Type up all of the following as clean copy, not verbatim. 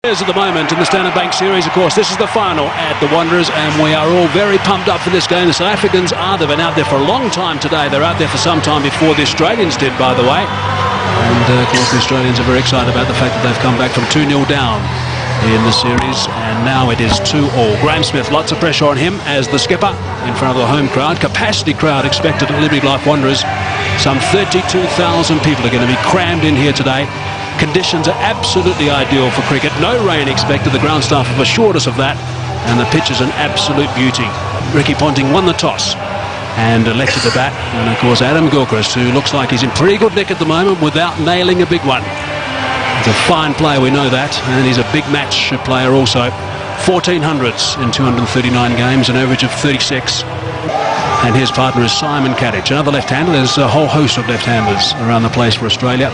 At the moment in the Standard Bank Series, of course, this is the final at the Wanderers, and we are all very pumped up for this game. The South Africans they've been out there for a long time today. They're out there for some time before the Australians did, by the way. And, of course, the Australians are very excited about the fact that they've come back from 2-0 down in the series, and now it is 2-all. Graham Smith, lots of pressure on him as the skipper in front of the home crowd. Capacity crowd expected at Liberty Life Wanderers. Some 32,000 people are going to be crammed in here today. Conditions are absolutely ideal for cricket. No rain expected. The ground staff have assured us of that. And the pitch is an absolute beauty. Ricky Ponting won the toss and elected the bat. And, of course, Adam Gilchrist, who looks like he's in pretty good nick at the moment without nailing a big one. He's a fine player, we know that. And he's a big match player also. 1400s in 239 games, an average of 36. And his partner is Simon Kadich, another left-hander. There's a whole host of left-handers around the place for Australia.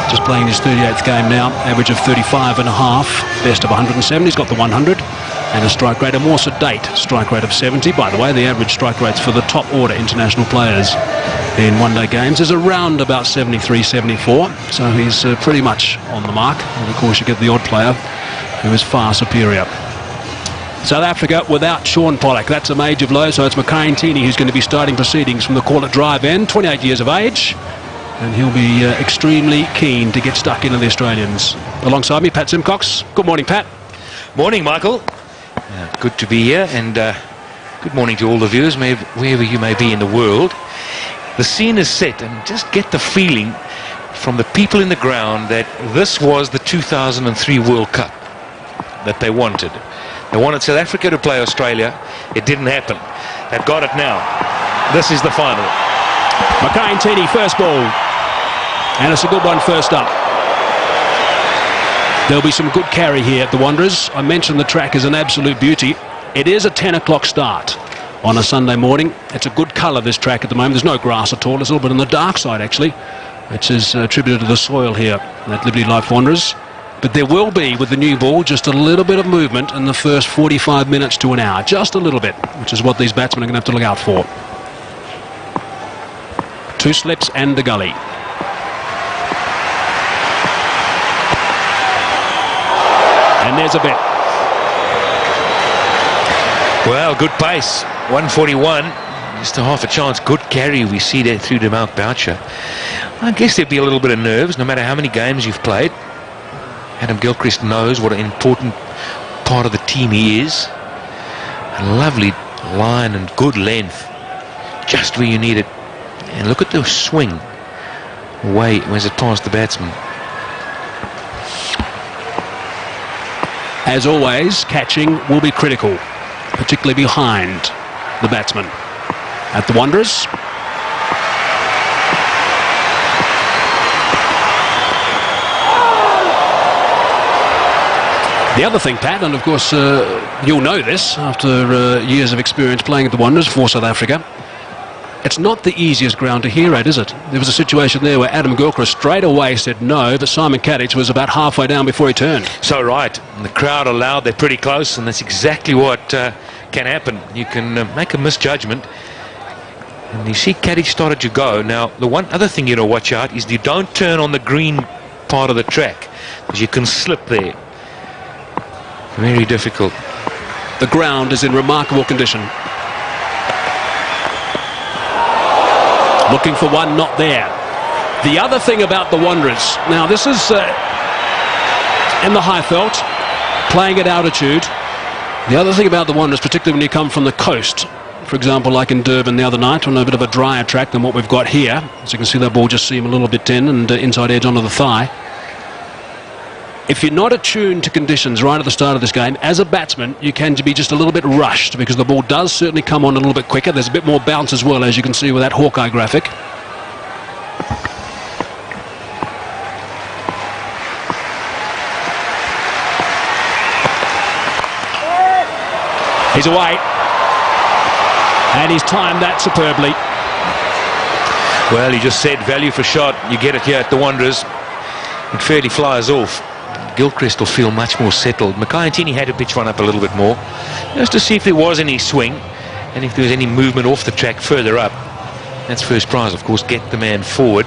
Just playing his 38th game now, average of 35 and a half, best of 107. He's got the 100 and a strike rate, a more sedate strike rate of 70. By the way, the average strike rates for the top order international players in one-day games is around about 73, 74. So he's pretty much on the mark. And of course, you get the odd player who is far superior. South Africa without Sean Pollock. That's a major blow. So it's Mackay Ntini who's going to be starting proceedings from the call-it drive end, 28 years of age. And he'll be extremely keen to get stuck into the Australians. Alongside me, Pat Simcox. Good morning, Pat. Morning, Michael. Good to be here, and good morning to all the viewers, wherever you may be in the world. The scene is set, and just get the feeling from the people in the ground that this was the 2003 World Cup that they wanted. They wanted South Africa to play Australia. It didn't happen. They've got it now. This is the final. Mackay Ntini, first ball. And it's a good one first up. There'll be some good carry here at the Wanderers. I mentioned the track is an absolute beauty. It is a 10 o'clock start on a Sunday morning. It's a good colour, this track at the moment. There's no grass at all. It's a little bit on the dark side, actually, which is attributed to the soil here at Liberty Life Wanderers. But there will be, with the new ball, just a little bit of movement in the first 45 minutes to an hour. Just a little bit, which is what these batsmen are going to have to look out for. 2 slips and the gully. And there's a bit. Well, good pace. 141. Just a half a chance. Good carry we see there through to Mount Boucher. I guess there'd be a little bit of nerves no matter how many games you've played. Adam Gilchrist knows what an important part of the team he is. A lovely line and good length. Just where you need it. And look at the swing away as it passed the batsman. As always, catching will be critical, particularly behind the batsman. At the Wanderers. The other thing, Pat, and of course you'll know this after years of experience playing at the Wanderers for South Africa, it's not the easiest ground to hear at, is it? There was a situation there where Adam Gilchrist straight away said no, but Simon Kadich was about halfway down before he turned. So right, and the crowd are loud, they're pretty close, and that's exactly what can happen. You can make a misjudgment, and you see Kadich started to go. Now, the one other thing you know, watch out, is you don't turn on the green part of the track, because you can slip there. Very difficult. The ground is in remarkable condition. Looking for one, not there. The other thing about the Wanderers, now this is in the Highveld, playing at altitude. The other thing about the Wanderers, particularly when you come from the coast, for example, like in Durban the other night, on a bit of a drier track than what we've got here. As you can see, that ball just seemed a little bit thin and inside edge onto the thigh. If you're not attuned to conditions right at the start of this game, as a batsman, you can be just a little bit rushed because the ball does certainly come on a little bit quicker. There's a bit more bounce as well, as you can see with that Hawkeye graphic. He's away. And he's timed that superbly. Well, he just said value for shot. You get it here at the Wanderers. It fairly flies off. Gilchrist will feel much more settled. Mackay Ntini had to pitch one up a little bit more, just to see if there was any swing and if there was any movement off the track further up. That's first prize, of course, get the man forward.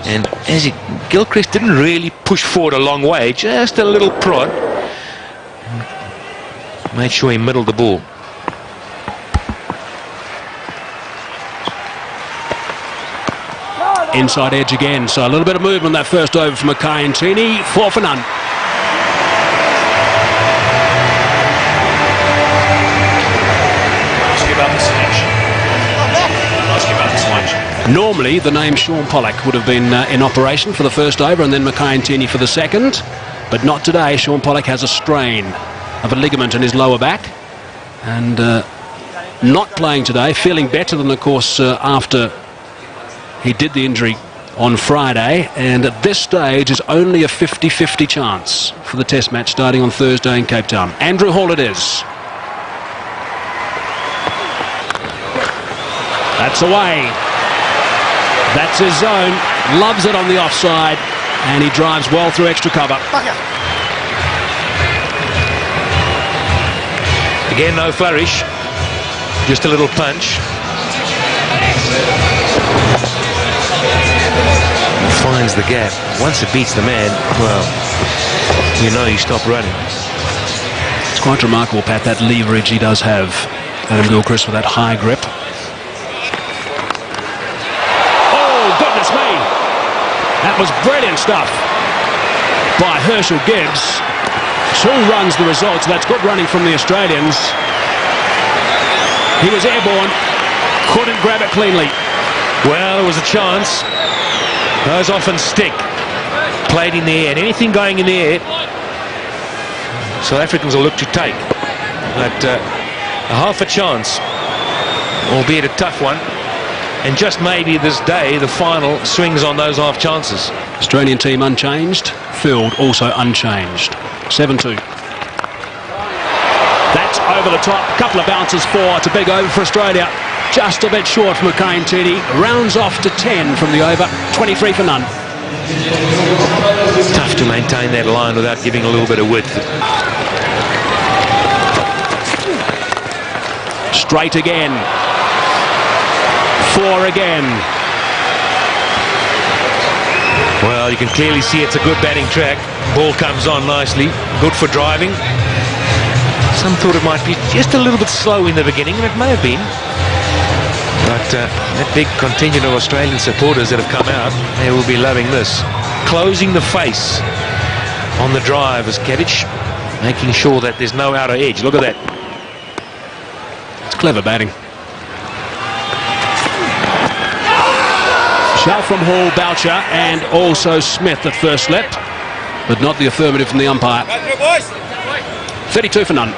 And as Gilchrist didn't really push forward a long way, just a little prod. Made sure he middled the ball. Inside edge again, so a little bit of movement that first over from Mackay and Tini. 4 for none. Normally the name Sean Pollock would have been in operation for the first over, and then Mackay and Tini for the second, but not today. Sean Pollock has a strain of a ligament in his lower back and not playing today, feeling better than, of course, after he did the injury on Friday, and at this stage is only a 50-50 chance for the test match starting on Thursday in Cape Town. Andrew Hall it is. That's away. That's his zone. Loves it on the offside, and he drives well through extra cover. Again, no flourish, just a little punch. Finds the gap. Once it beats the man, well, you know you stop running. It's quite remarkable, Pat, that leverage he does have, Adam Gilchrist, with that high grip. Oh, goodness me! That was brilliant stuff by Herschel Gibbs. 2 runs the result, so that's good running from the Australians. He was airborne, couldn't grab it cleanly. Well, it was a chance. Those often stick. Played in the air, and anything going in the air, South Africans will look to take. But a half a chance, albeit a tough one, and just maybe this day the final swings on those half chances. Australian team unchanged, field also unchanged. 7-2. That's over the top. Couple of bounces for. It's a big over for Australia. Just a bit short from Mackay and Tini. Rounds off to 10 from the over. 23 for none. Tough to maintain that line without giving a little bit of width. Straight again. 4 again. Well, you can clearly see it's a good batting track. Ball comes on nicely. Good for driving. Some thought it might be just a little bit slow in the beginning, and it may have been. But that big contingent of Australian supporters that have come out, they will be loving this. Closing the face on the drive as Kadic, making sure that there's no outer edge. Look at that. It's clever batting. Shout from Hall, Boucher, and also Smith at first slip, but not the affirmative from the umpire. 32 for none.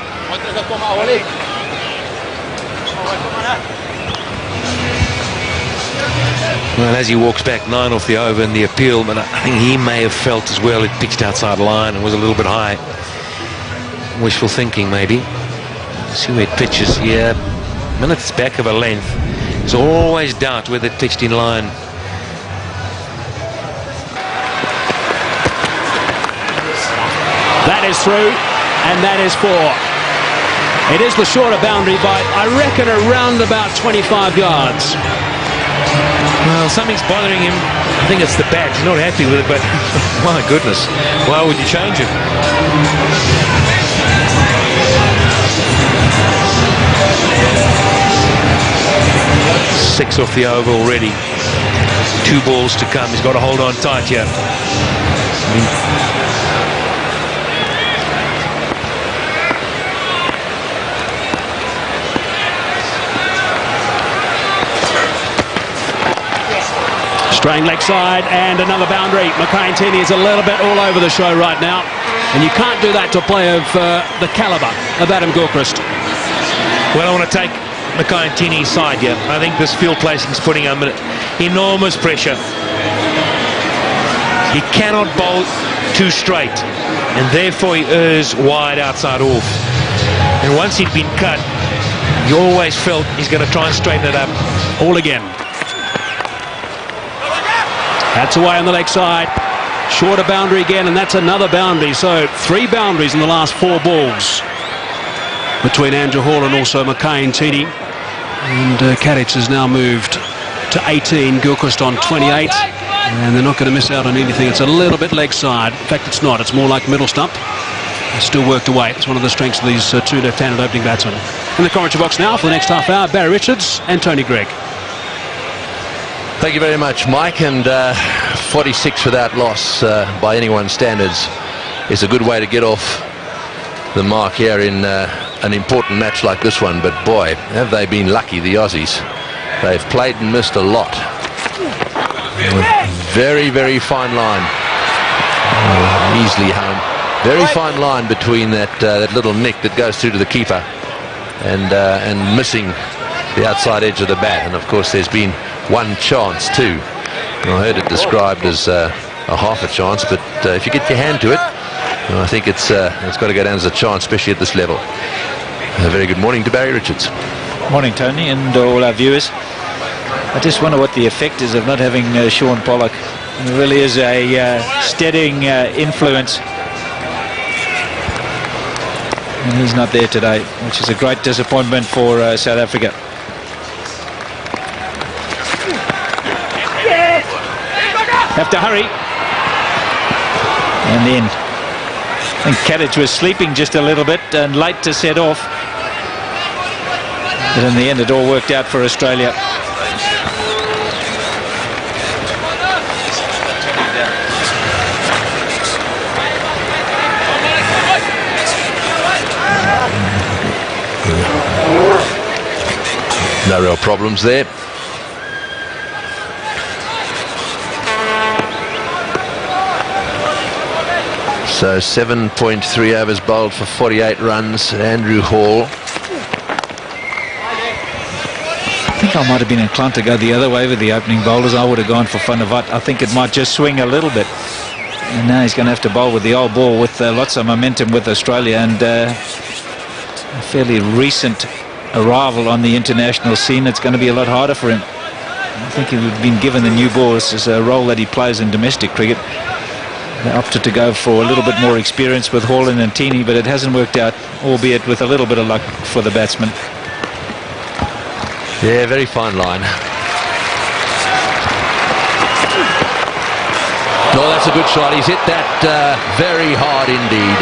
Well, as he walks back 9 off the over in the appeal, but I think he may have felt as well it pitched outside line and was a little bit high. Wishful thinking, maybe. See where it pitches here. Minutes back of a length. There's always doubt whether it pitched in line. That is through, and that is 4. It is the shorter boundary by, I reckon, around about 25 yards. Well, something's bothering him. I think it's the bat. He's not happy with it, but my goodness, why would you change it? Six off the over already. 2 balls to come. He's got to hold on tight here. Straying leg side and another boundary. Mackay and Tini is a little bit all over the show right now, and you can't do that to a player of the calibre of Adam Gilchrist. Well, I want to take Mackay and Tini's side here. I think this field placing is putting him under enormous pressure. He cannot bowl too straight, and therefore he errs wide outside off. And once he'd been cut, you always felt he's going to try and straighten it up. All again. That's away on the leg side. Shorter boundary again, and that's another boundary. So 3 boundaries in the last 4 balls between Andrew Hall and also Mackay and Tini. And Kadic has now moved to 18, Gilchrist on 28. And they're not going to miss out on anything. It's a little bit leg side. In fact, it's not. It's more like middle stump. still worked away. It's one of the strengths of these two left-handed opening batsmen. In the commentary box now for the next half hour, Barry Richards and Tony Greig. Thank you very much, Mike. And 46 without loss by anyone's standards is a good way to get off the mark here in an important match like this one. But boy, have they been lucky, the Aussies. They've played and missed a lot. Very, very fine line. Easily home. Very fine line between that little nick that goes through to the keeper and missing the outside edge of the bat. And of course there's been one chance too. I heard it described as a half a chance, but if you get your hand to it, I think it's got to go down as a chance, especially at this level. A very good morning to Barry Richards. Morning, Tony, and all our viewers. I just wonder what the effect is of not having Sean Pollock. It really is a steadying influence. And he's not there today, which is a great disappointment for South Africa. Have to hurry. And then I think Kadich was sleeping just a little bit and late to set off. But in the end, it all worked out for Australia. No real problems there. So 7.3 overs bowled for 48 runs. Andrew Hall. I think I might have been inclined to go the other way with the opening bowlers. I would have gone for Funavat. I think it might just swing a little bit. And now he's going to have to bowl with the old ball with lots of momentum with Australia and a fairly recent arrival on the international scene. It's going to be a lot harder for him. I think he would have been given the new ball. This is a role that he plays in domestic cricket. They opted to go for a little bit more experience with Hall and Ntini, but it hasn't worked out, albeit with a little bit of luck for the batsman. Yeah, very fine line. No, that's a good shot. He's hit that very hard indeed.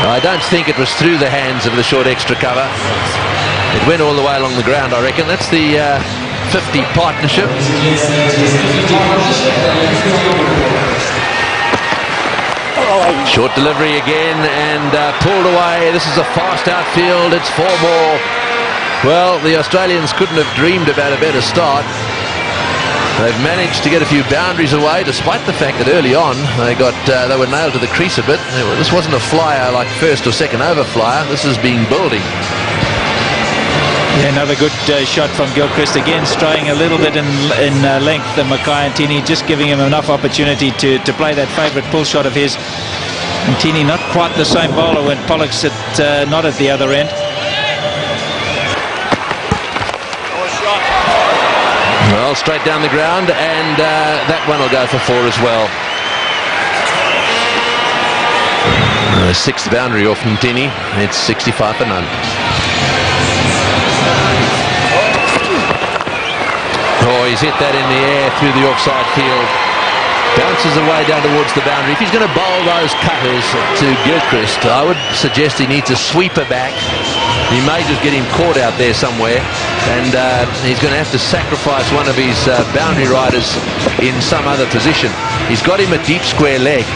I don't think it was through the hands of the short extra cover. It went all the way along the ground, I reckon. That's the 50 partnership. Short delivery again and pulled away. This is a fast outfield. It's 4 more. Well, the Australians couldn't have dreamed about a better start. They've managed to get a few boundaries away, despite the fact that early on they were nailed to the crease a bit. This wasn't a flyer like first or second over flyer. This is being building. Yeah, another good shot from Gilchrist, again straying a little bit in length. The Ntini just giving him enough opportunity to play that favourite pull shot of his. Ntini not quite the same bowler when Pollock's not at the other end. Well, straight down the ground, and that one will go for 4 as well. Sixth boundary off Ntini. It's 65 for none. Oh, he's hit that in the air through the offside field. Bounces away down towards the boundary. If he's going to bowl those cutters to Gilchrist, I would suggest he needs a sweeper back. He may just get him caught out there somewhere, and he's going to have to sacrifice one of his boundary riders in some other position. He's got him a deep square leg.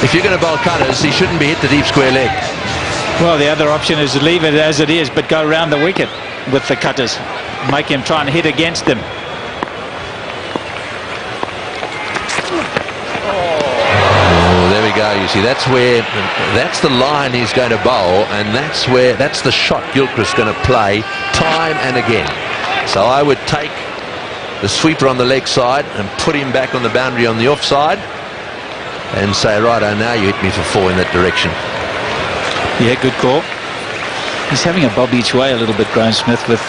If you're going to bowl cutters, he shouldn't be hit the deep square leg. Well, the other option is to leave it as it is, but go around the wicket with the cutters. Make him try and hit against them. Oh, there we go. You see, that's the line he's going to bowl, and that's the shot Gilchrist's going to play time and again. So I would take the sweeper on the leg side and put him back on the boundary on the offside and say, righto, now you hit me for 4 in that direction. Yeah, good call. He's having a bob each way a little bit, Graham Smith, with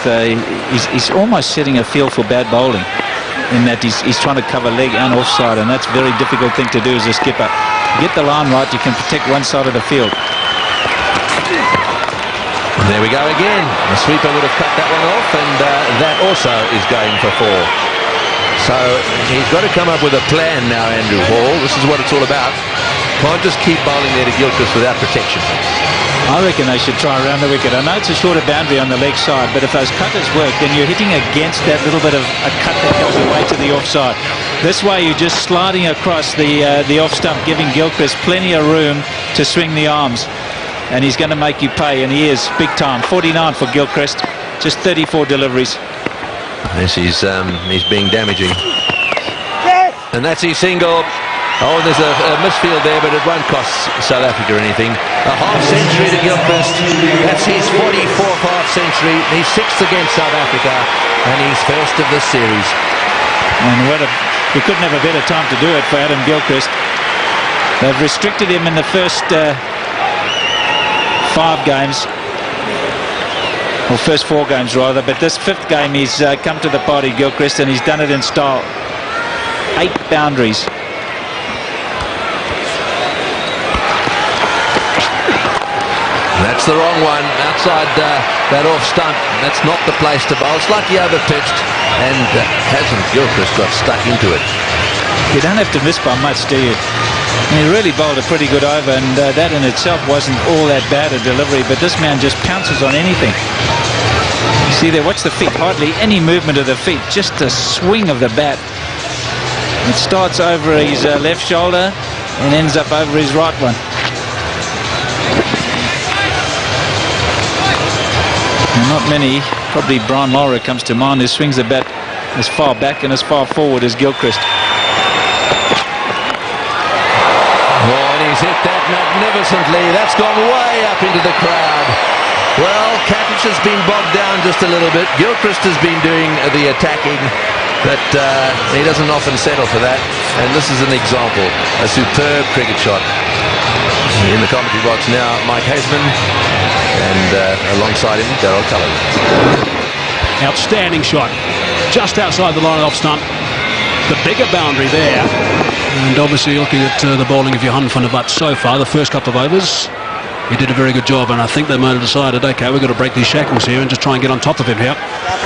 he's almost setting a field for bad bowling in that he's trying to cover leg and offside, and that's a very difficult thing to do as a skipper. Get the line right, you can protect one side of the field. And there we go again. The sweeper would have cut that one off, and that also is going for 4. So he's got to come up with a plan now, Andrew Hall. This is what it's all about. Can't just keep bowling there to Gilchrist without protection. I reckon they should try around the wicket. I know it's a shorter boundary on the leg side, but if those cutters work, then you're hitting against that little bit of a cut that goes away to the offside. This way, you're just sliding across the off stump, giving Gilchrist plenty of room to swing the arms. And he's going to make you pay, and he is big time. 49 for Gilchrist, just 34 deliveries. Yes, he's being damaging. And that's his single. Oh, there's a misfield there, but it won't cost South Africa anything. A half-century to Gilchrist. That's his 44th half-century. He's 6th against South Africa, and he's first of this series. And we couldn't have a better time to do it for Adam Gilchrist. They've restricted him in the first 5 games. Or first 4 games, rather. But this 5th game, he's come to the party, Gilchrist, and he's done it in style. 8 boundaries. That's the wrong one, outside that off stump. That's not the place to bowl. Slightly overpitched, and hasn't Gilchrist got stuck into it. You don't have to miss by much, do you? And he really bowled a pretty good over, and that in itself wasn't all that bad a delivery, but this man just pounces on anything. You see there, watch the feet. Hardly any movement of the feet, just a swing of the bat. It starts over his left shoulder and ends up over his right one. Not many, probably Brian Lara comes to mind, who swings the bat as far back and as far forward as Gilchrist. Oh, and he's hit that magnificently. That's gone way up into the crowd. Well, Cattich has been bogged down just a little bit. Gilchrist has been doing the attacking, but he doesn't often settle for that. And this is an example, a superb cricket shot. In the commentary box now, Mike Haseman, and alongside him, Darryl Cullen. Outstanding shot. Just outside the line off stump. The bigger boundary there. And obviously looking at the bowling of Johan van der Walt so far, the first couple of overs, he did a very good job, and I think they might have decided, okay, we've got to break these shackles here and just try and get on top of him here.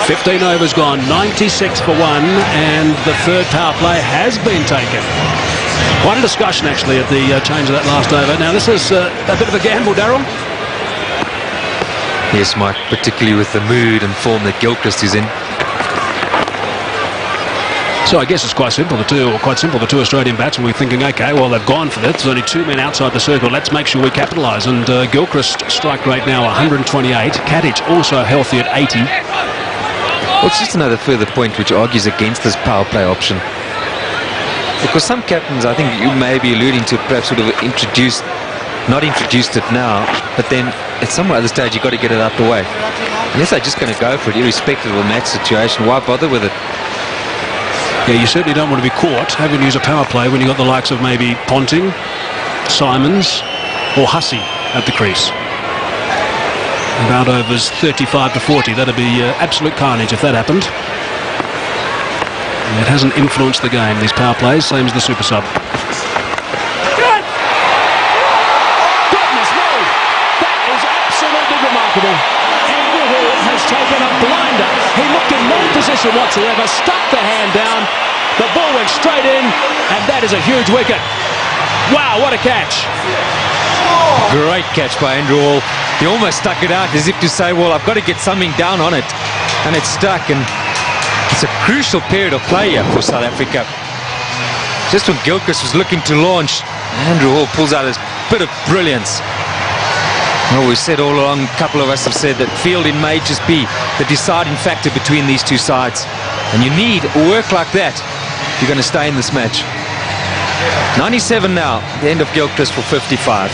15 overs gone, 96 for 1, and the third power play has been taken. Quite a discussion, actually, at the change of that last over. Now, this is a bit of a gamble, Darryl. Yes, Mike, particularly with the mood and form that Gilchrist is in. So I guess it's quite simple. The two Australian batsmen were thinking, okay, well, they've gone for this. There's only 2 men outside the circle. Let's make sure we capitalise. And Gilchrist strike rate now 128. Cattich also healthy at 80. Well, it's just another further point which argues against this power play option. Because some captains, I think you may be alluding to, perhaps would have not introduced it now, but then at some other stage you've got to get it out the way. Unless they're just going to go for it, irrespective of the match situation, why bother with it? Yeah, you certainly don't want to be caught having to use a power play when you've got the likes of maybe Ponting, Simons or Hussey at the crease. About overs 35 to 40. That'd be absolute carnage if that happened. And it hasn't influenced the game, these power plays, same as the super sub. Goodness me! That is absolutely remarkable. Andrew Hall has taken a blinder. He looked in no position whatsoever, stuck the hand down, the ball went straight in, and that is a huge wicket. Wow, what a catch. Great catch by Andrew Hall. He almost stuck it out as if to say, well, I've got to get something down on it. And it stuck, and it's a crucial period of play here for South Africa. Just when Gilchrist was looking to launch, Andrew Hall pulls out his bit of brilliance. Well, we've said all along, a couple of us have said that fielding may just be the deciding factor between these two sides. And you need work like that if you're going to stay in this match. 97 now, the end of Gilchrist for 55.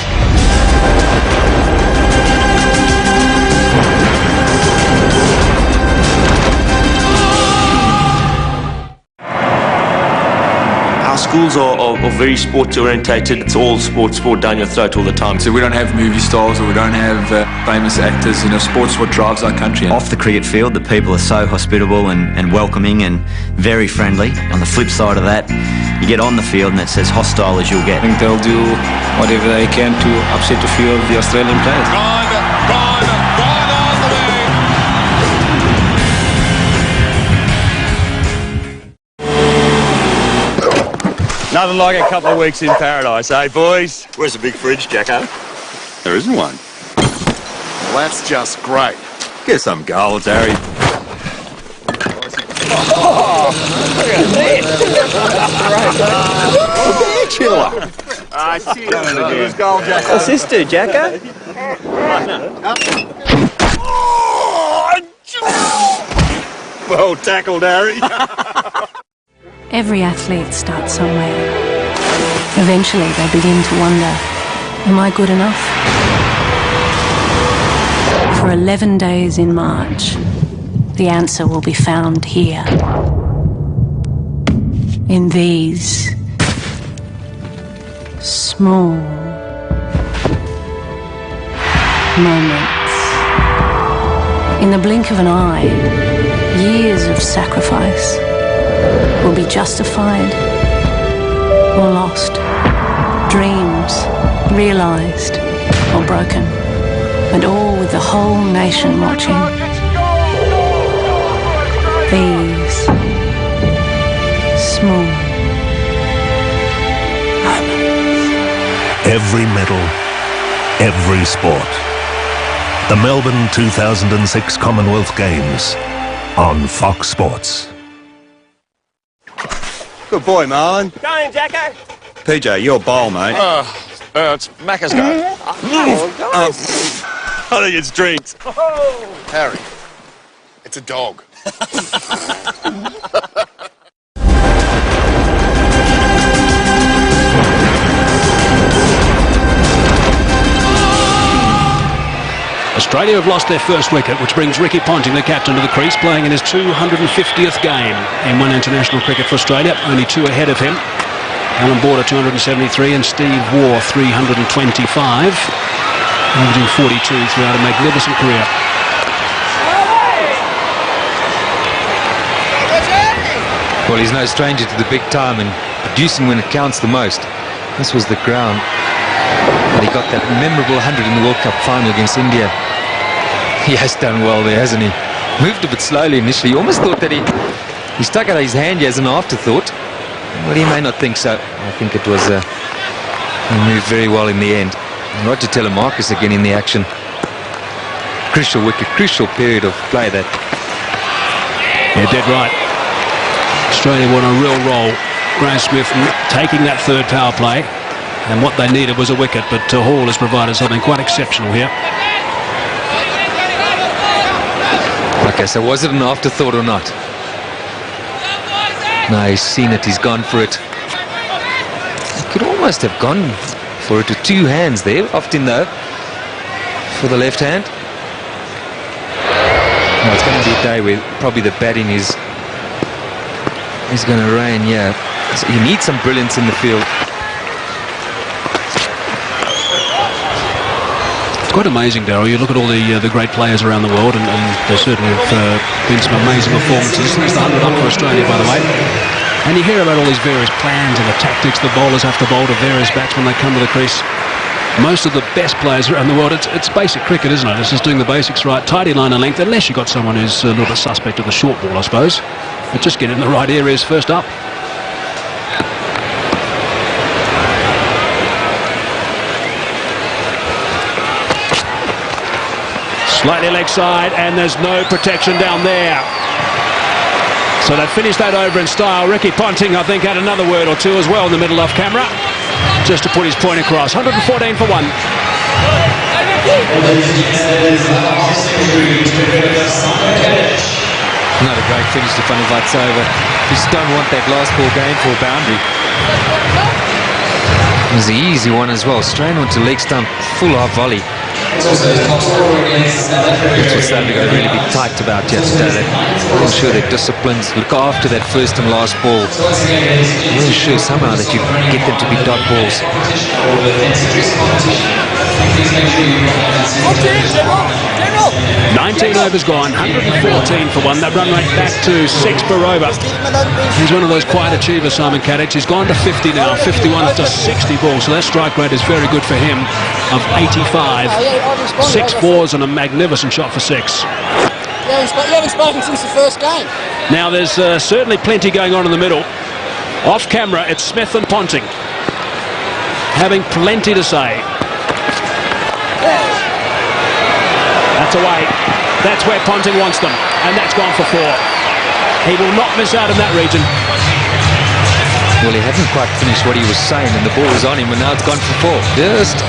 Our schools are very sports orientated. It's all sport down your throat all the time. So we don't have movie stars or we don't have famous actors. You know, sport's what drives our country. Off the cricket field, the people are so hospitable and welcoming and very friendly. On the flip side of that, you get on the field and it's as hostile as you'll get. I think they'll do whatever they can to upset a few of the Australian players. Nothing like a couple of weeks in paradise, eh, boys? Where's the big fridge, Jacko? There isn't one. Well, that's just great. Get some goals, Harry. Chiller. Who's goal, Jacko? What's this do, Jacko? Well tackled, Harry. Every athlete starts somewhere. Eventually they begin to wonder, am I good enough? For 11 days in March, the answer will be found here. In these small moments. In the blink of an eye, years of sacrifice will be justified or lost. Dreams realized or broken. And all with the whole nation watching. These small moments. Every medal, every sport. The Melbourne 2006 Commonwealth Games on Fox Sports. Good boy, Marlon. Going, Jacko. PJ, you're bowl, mate. It's Macca's go. I think it's drinks. Harry, it's a dog. Australia have lost their first wicket, which brings Ricky Ponting, the captain, to the crease, playing in his 250th game in one international cricket for Australia, only two ahead of him. Alan Border 273 and Steve Waugh 325, averaging 42 throughout a magnificent career. Well, he's no stranger to the big time and producing when it counts the most. This was the ground. And he got that memorable 100 in the World Cup final against India. He has done well there, hasn't he? Moved a bit slowly initially. You almost thought that he stuck out his hand as an afterthought. Well, he may not think so. I think it was he moved very well in the end. Roger Telemarcus again in the action. Crucial wicket, crucial period of play that. Yeah, dead right. Australia were on a real roll. Graham Smith taking that third power play, and what they needed was a wicket, but Hall has provided something quite exceptional here. Okay, so was it an afterthought or not? No, he's seen it, he's gone for it. He could almost have gone for it with two hands there, often though, for the left hand. No, it's going to be a day where probably the batting is going to rain, yeah. So you need some brilliance in the field. It's quite amazing, Darryl. You look at all the great players around the world, and there certainly have been some amazing performances. There's the 100 up for Australia, by the way. And you hear about all these various plans and the tactics the bowlers have to bowl to various bats when they come to the crease. Most of the best players around the world, it's basic cricket, isn't it? It's just doing the basics right. Tidy line of length, unless you've got someone who's a little bit suspect of the short ball, I suppose. But just get in the right areas first up. Slightly leg side, and there's no protection down there. So they've finished that over in style. Ricky Ponting, I think, had another word or two as well in the middle off camera, just to put his point across. 114 for one. Another great finish to Funavats over. Just don't want that last ball going for a boundary. It was the easy one as well. Strain onto leg stump, full half volley. That's what South Africa really be tight about yesterday. Ensure their disciplines, look after that first and last ball. Ensure somehow that you get them to be dot balls. 19 overs gone, 114 for one. That run rate back to 6 per over. He's one of those quiet achievers, Simon Kadich. He's gone to 50 now, 51 after 60 balls. So that strike rate is very good for him, of 85. 6 fours and a magnificent shot for 6. You haven't spoken since the first game. Now there's certainly plenty going on in the middle. Off camera, it's Smith and Ponting, having plenty to say. That's away. That's where Ponting wants them, and that's gone for 4. He will not miss out in that region. Well, he hadn't quite finished what he was saying, and the ball was on him, and now it's gone for 4. Just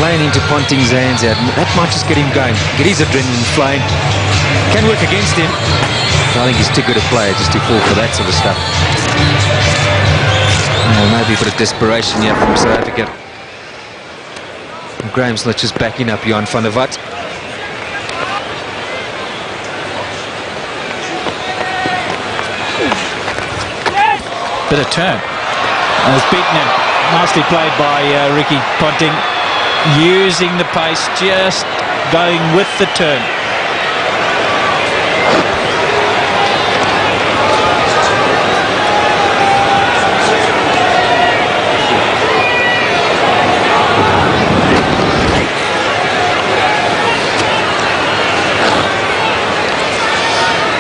playing into Ponting's hands out. That might just get him going, get his adrenaline flowing. Can work against him. I think he's too good a player just to fall for that sort of stuff. Maybe a bit of desperation here from South Africa. And Graham's not just backing up Jan van der Walt. Bit of turn. And it's beaten him. Nicely played by Ricky Ponting. Using the pace, just going with the turn.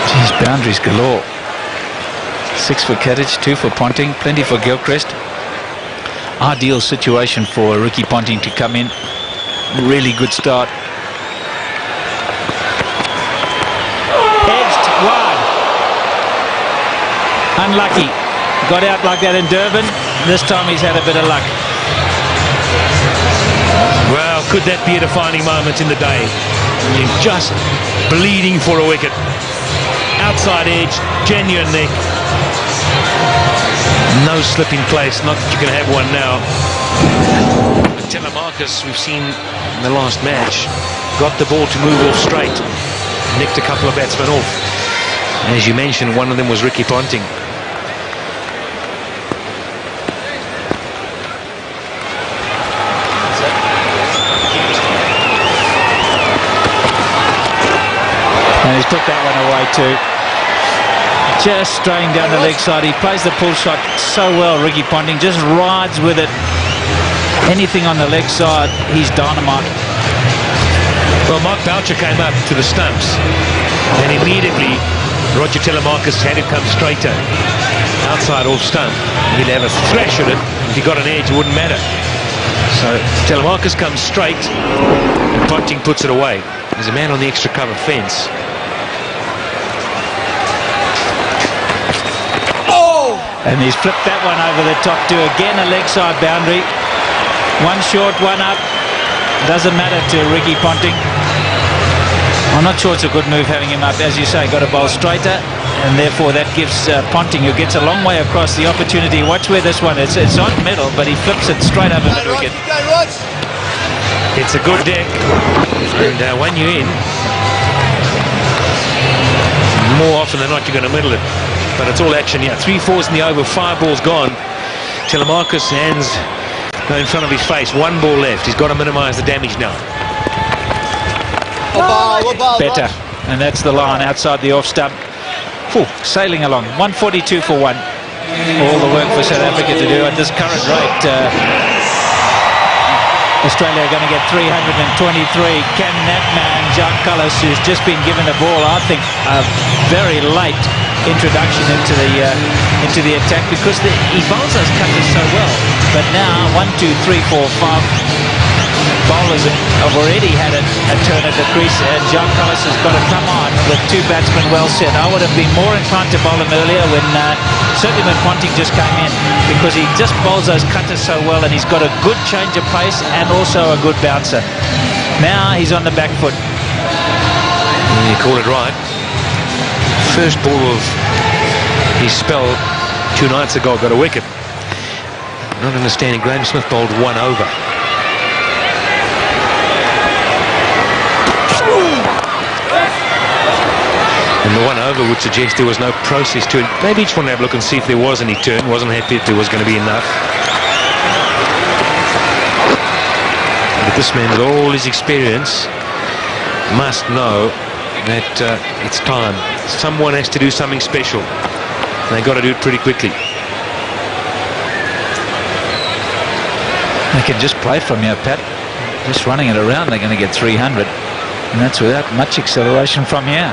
Geez, boundaries galore. 6 for Kettich, 2 for Ponting, plenty for Gilchrist. Ideal situation for Ricky Ponting to come in. Really good start. Edged wide. Unlucky. Got out like that in Durban. This time he's had a bit of luck. Well, could that be a defining moment in the day? I mean, just bleeding for a wicket. Outside edge, genuine nick. No slip in place, not that you can have one now. Telemarcus, we've seen in the last match, got the ball to move off straight, nicked a couple of batsmen off. And as you mentioned, one of them was Ricky Ponting. And he's put that one away too. Just straying down the leg side. He plays the pull shot so well, Ricky Ponting. Just rides with it. Anything on the leg side, he's dynamite. Well, Mark Boucher came up to the stumps, and immediately Roger Telemarcus had him come straighter. Outside off stump. He'd have a thrash at it. If he got an edge, it wouldn't matter. So Telemarcus comes straight, and Ponting puts it away. There's a man on the extra cover fence. And he's flipped that one over the top too. Again, a leg side boundary. One short, one up. Doesn't matter to Ricky Ponting. I'm not sure it's a good move having him up. As you say, got a bowl straighter. And therefore that gives Ponting, who gets a long way across, the opportunity. Watch where this one is. It's on middle, but he flips it straight over mid-wicket. It's a good deck. And when you're in, more often than not, you're going to middle it. But it's all action here. 3 4s in the over, 5 balls gone. Telemarcus' hands go in front of his face. 1 ball left. He's got to minimise the damage now. Better. And that's the line outside the off stump. Sailing along. 142 for 1. All the work for South Africa to do at this current rate. Australia are going to get 323. Can that man, Jacques Cullis, who's just been given the ball, I think, a very late introduction into the attack, because he bowls those cutters so well. But now 1, 2, 3, 4, 5 bowlers have already had a turn at the crease, and Jacques Cullis has got to come on with 2 batsmen well set. I would have been more inclined to bowl him earlier, certainly when Ponting just came in, because he just bowls those cutters so well, and he's got a good change of pace and also a good bouncer. Now he's on the back foot. You call it right. First ball of his spell 2 nights ago got a wicket. Not understanding, Graham Smith bowled 1 over. And the 1 over would suggest there was no process to it. Maybe each one have a look and see if there was any turn. Wasn't happy if there was going to be enough. But this man, with all his experience, must know that it's time. Someone has to do something special. And they've got to do it pretty quickly. They can just play from here, Pat. Just running it around, they're going to get 300. And that's without much acceleration from here.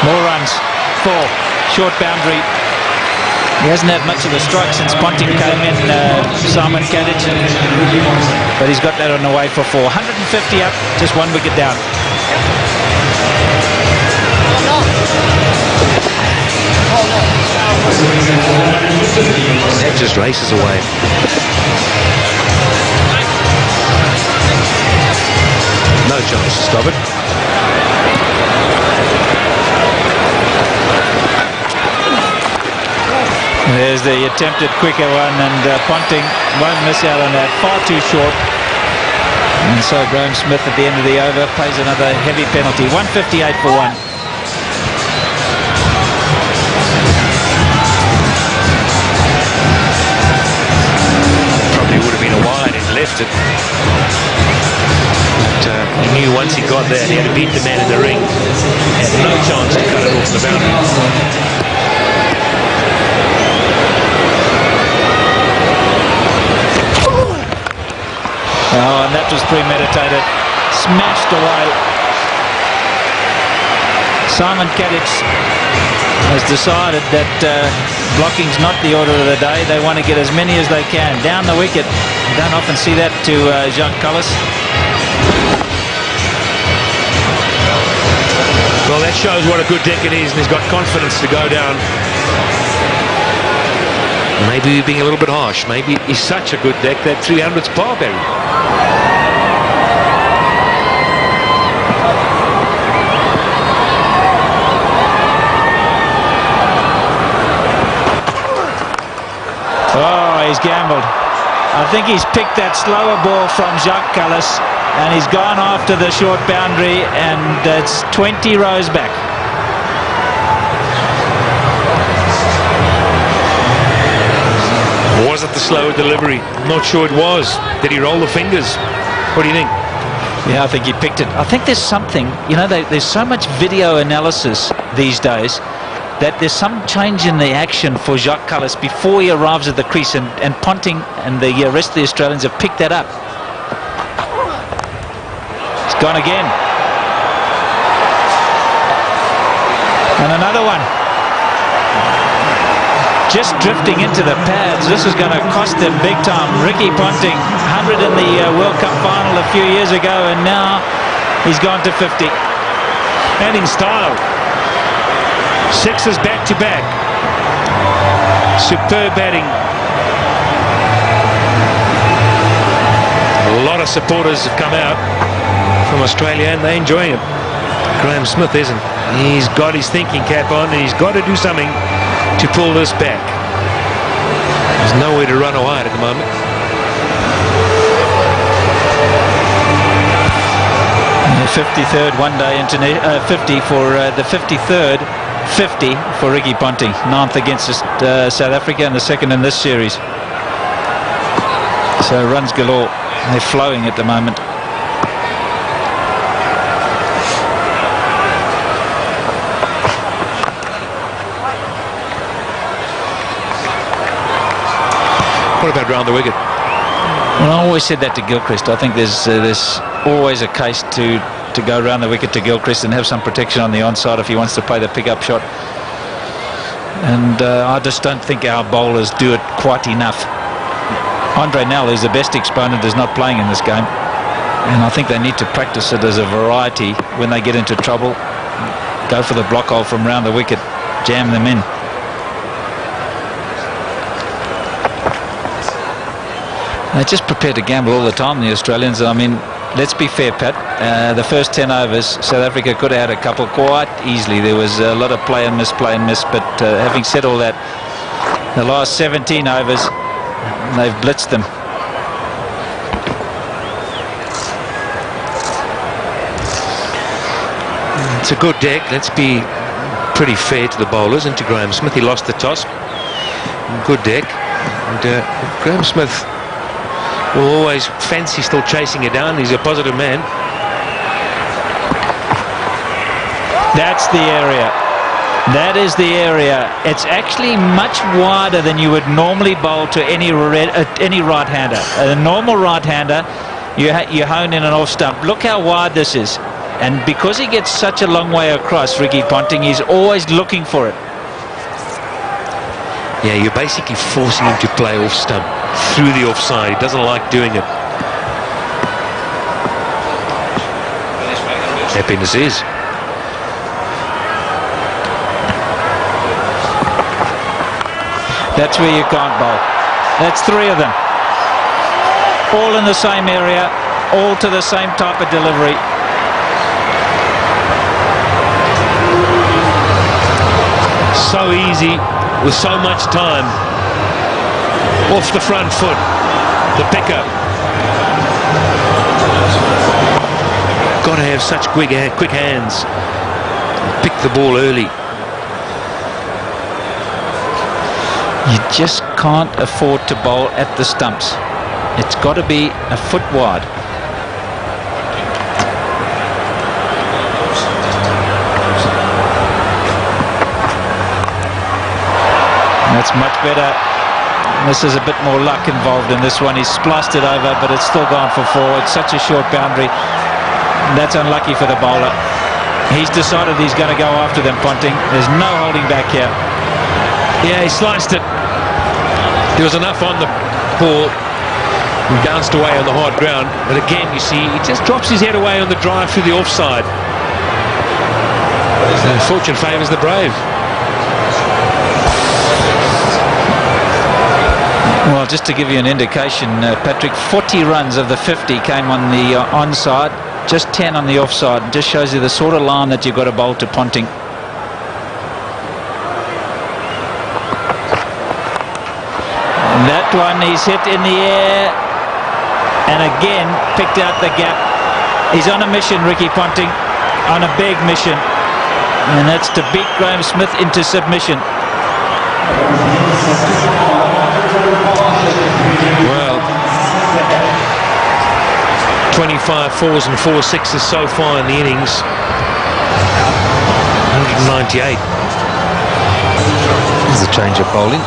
More runs. 4. Short boundary. He hasn't had much of a strike since Ponting came in, Simon Kadic. But he's got that on the way for 4. 150 up, just 1 wicket down. That just races away. No chance to stop it. There's the attempted quicker one, and Ponting won't miss out on that. Far too short. And so Graham Smith at the end of the over pays another heavy penalty. 158 for 1. Probably would have been a wide if left it. But he knew once he got there, he had to beat the man in the ring. He had no chance to cut it off the boundary. Oh, and that was premeditated. Smashed away. Simon Kadic has decided that blocking's not the order of the day. They want to get as many as they can. Down the wicket. You don't often see that to Jacques Kallis. Well, that shows what a good deck it is, and he's got confidence to go down. Maybe we're being a little bit harsh. Maybe he's such a good deck that 300's par, Barry. Oh, he's gambled. I think he's picked that slower ball from Jacques Kallis, and he's gone after the short boundary, and it's 20 rows back. Was it the slower delivery? I'm not sure it was. Did he roll the fingers? What do you think? Yeah, I think he picked it. I think there's something, you know, there's so much video analysis these days that there's some change in the action for Jacques Kallis before he arrives at the crease, and Ponting and the rest of the Australians have picked that up. It's gone again. And another one. Just drifting into the pads. This is going to cost them big time. Ricky Ponting, 100 in the World Cup final a few years ago, and now he's gone to 50. And in style. 6s back-to-back. Superb batting. A lot of supporters have come out from Australia, and they're enjoying it. Graham Smith isn't. He's got his thinking cap on, and he's got to do something to pull this back. There's nowhere to run wide at the moment. And the 53rd one-day 50 for the 53rd 50 for Ricky Ponting. 9th against South Africa and the 2nd in this series. So runs galore. They're flowing at the moment. What about round the wicket? Well, I always said that to Gilchrist. I think there's always a case to go around the wicket to Gilchrist and have some protection on the onside if he wants to play the pick-up shot. And I just don't think our bowlers do it quite enough. Andre Nell, who's the best exponent, is not playing in this game. And I think they need to practice it as a variety when they get into trouble. Go for the block hole from round the wicket. Jam them in. They're just prepared to gamble all the time, the Australians. I mean, let's be fair, Pat. The first 10 overs, South Africa could have had a couple quite easily. There was a lot of play and miss. But having said all that, the last 17 overs, they've blitzed them. It's a good deck. Let's be pretty fair to the bowlers and to Graham Smith. He lost the toss. Good deck. And Graham Smith will always fancy still chasing it down. He's a positive man. That's the area. That is the area. It's actually much wider than you would normally bowl to any right-hander. A normal right-hander, you hone in an off stump. Look how wide this is. And because he gets such a long way across, Ricky Ponting, he's always looking for it. Yeah, you're basically forcing him to play off stump through the offside. He doesn't like doing it. Happiness is. That's where you can't bowl. That's 3 of them. All in the same area, all to the same type of delivery. So easy, with so much time. Off the front foot, the pickup. Got to have such quick hands. Pick the ball early. You just can't afford to bowl at the stumps. It's got to be a foot wide. That's much better. This is a bit more luck involved in this one. He's spliced it over, but it's still gone for 4. It's such a short boundary. That's unlucky for the bowler. He's decided he's going to go after them, Ponting. There's no holding back here. Yeah, he sliced it. There was enough on the ball. He bounced away on the hard ground. But again, you see, he just drops his head away on the drive through the offside. Fortune favours the brave. Well, just to give you an indication, Patrick, 40 runs of the 50 came on the onside, just 10 on the offside. Just shows you the sort of line that you've got to bowl to Ponting. And that one he's hit in the air, and again picked out the gap. He's on a mission, Ricky Ponting, on a big mission, and that's to beat Graham Smith into submission. Well, 25 4s and 4 6s so far in the innings. 198. There's a change of bowling.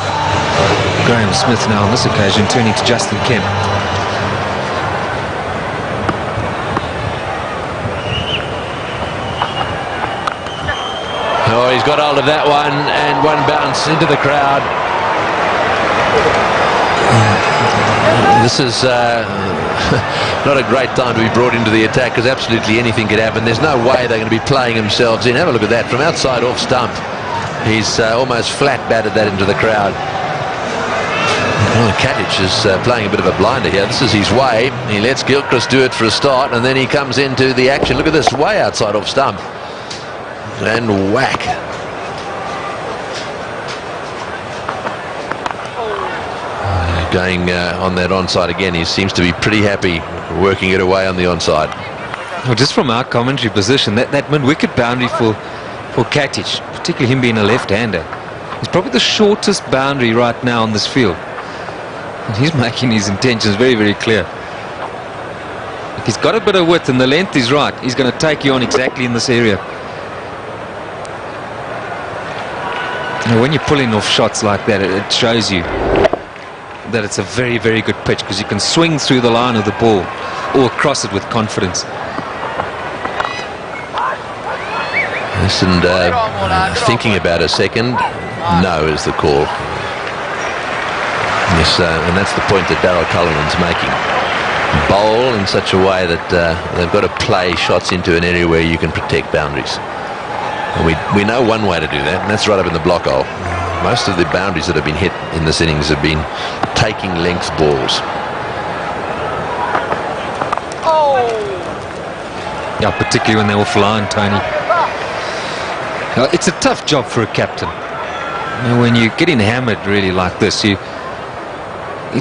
Graham Smith now on this occasion turning to Justin Kemp. Oh, he's got hold of that one, and one bounce into the crowd. This is not a great time to be brought into the attack, because absolutely anything could happen. There's no way they're going to be playing themselves in. Have a look at that from outside off stump. He's almost flat batted that into the crowd. Oh, Katic is playing a bit of a blinder here. This is his way. He lets Gilchrist do it for a start, and then he comes into the action. Look at this, way outside off stump. And whack. Going on that onside again. He seems to be pretty happy working it away on the onside. Well, just from our commentary position, that mid-wicket boundary for Katic, particularly him being a left-hander, is probably the shortest boundary right now on this field. And he's making his intentions very, very clear. If he's got a bit of width and the length is right, he's going to take you on exactly in this area. Now, when you're pulling off shots like that, it shows you that it's a very, very good pitch, because you can swing through the line of the ball or across it with confidence. Listen, thinking about a second, no is the call. Yes, and that's the point that Darryl Cullinan's making. Bowl in such a way that they've got to play shots into an area where you can protect boundaries. And we know one way to do that, and that's right up in the block hole. Most of the boundaries that have been hit in this innings have been taking length balls. Yeah, particularly when they're offline, Tony. Now, it's a tough job for a captain. You know, when you're getting hammered really like this, it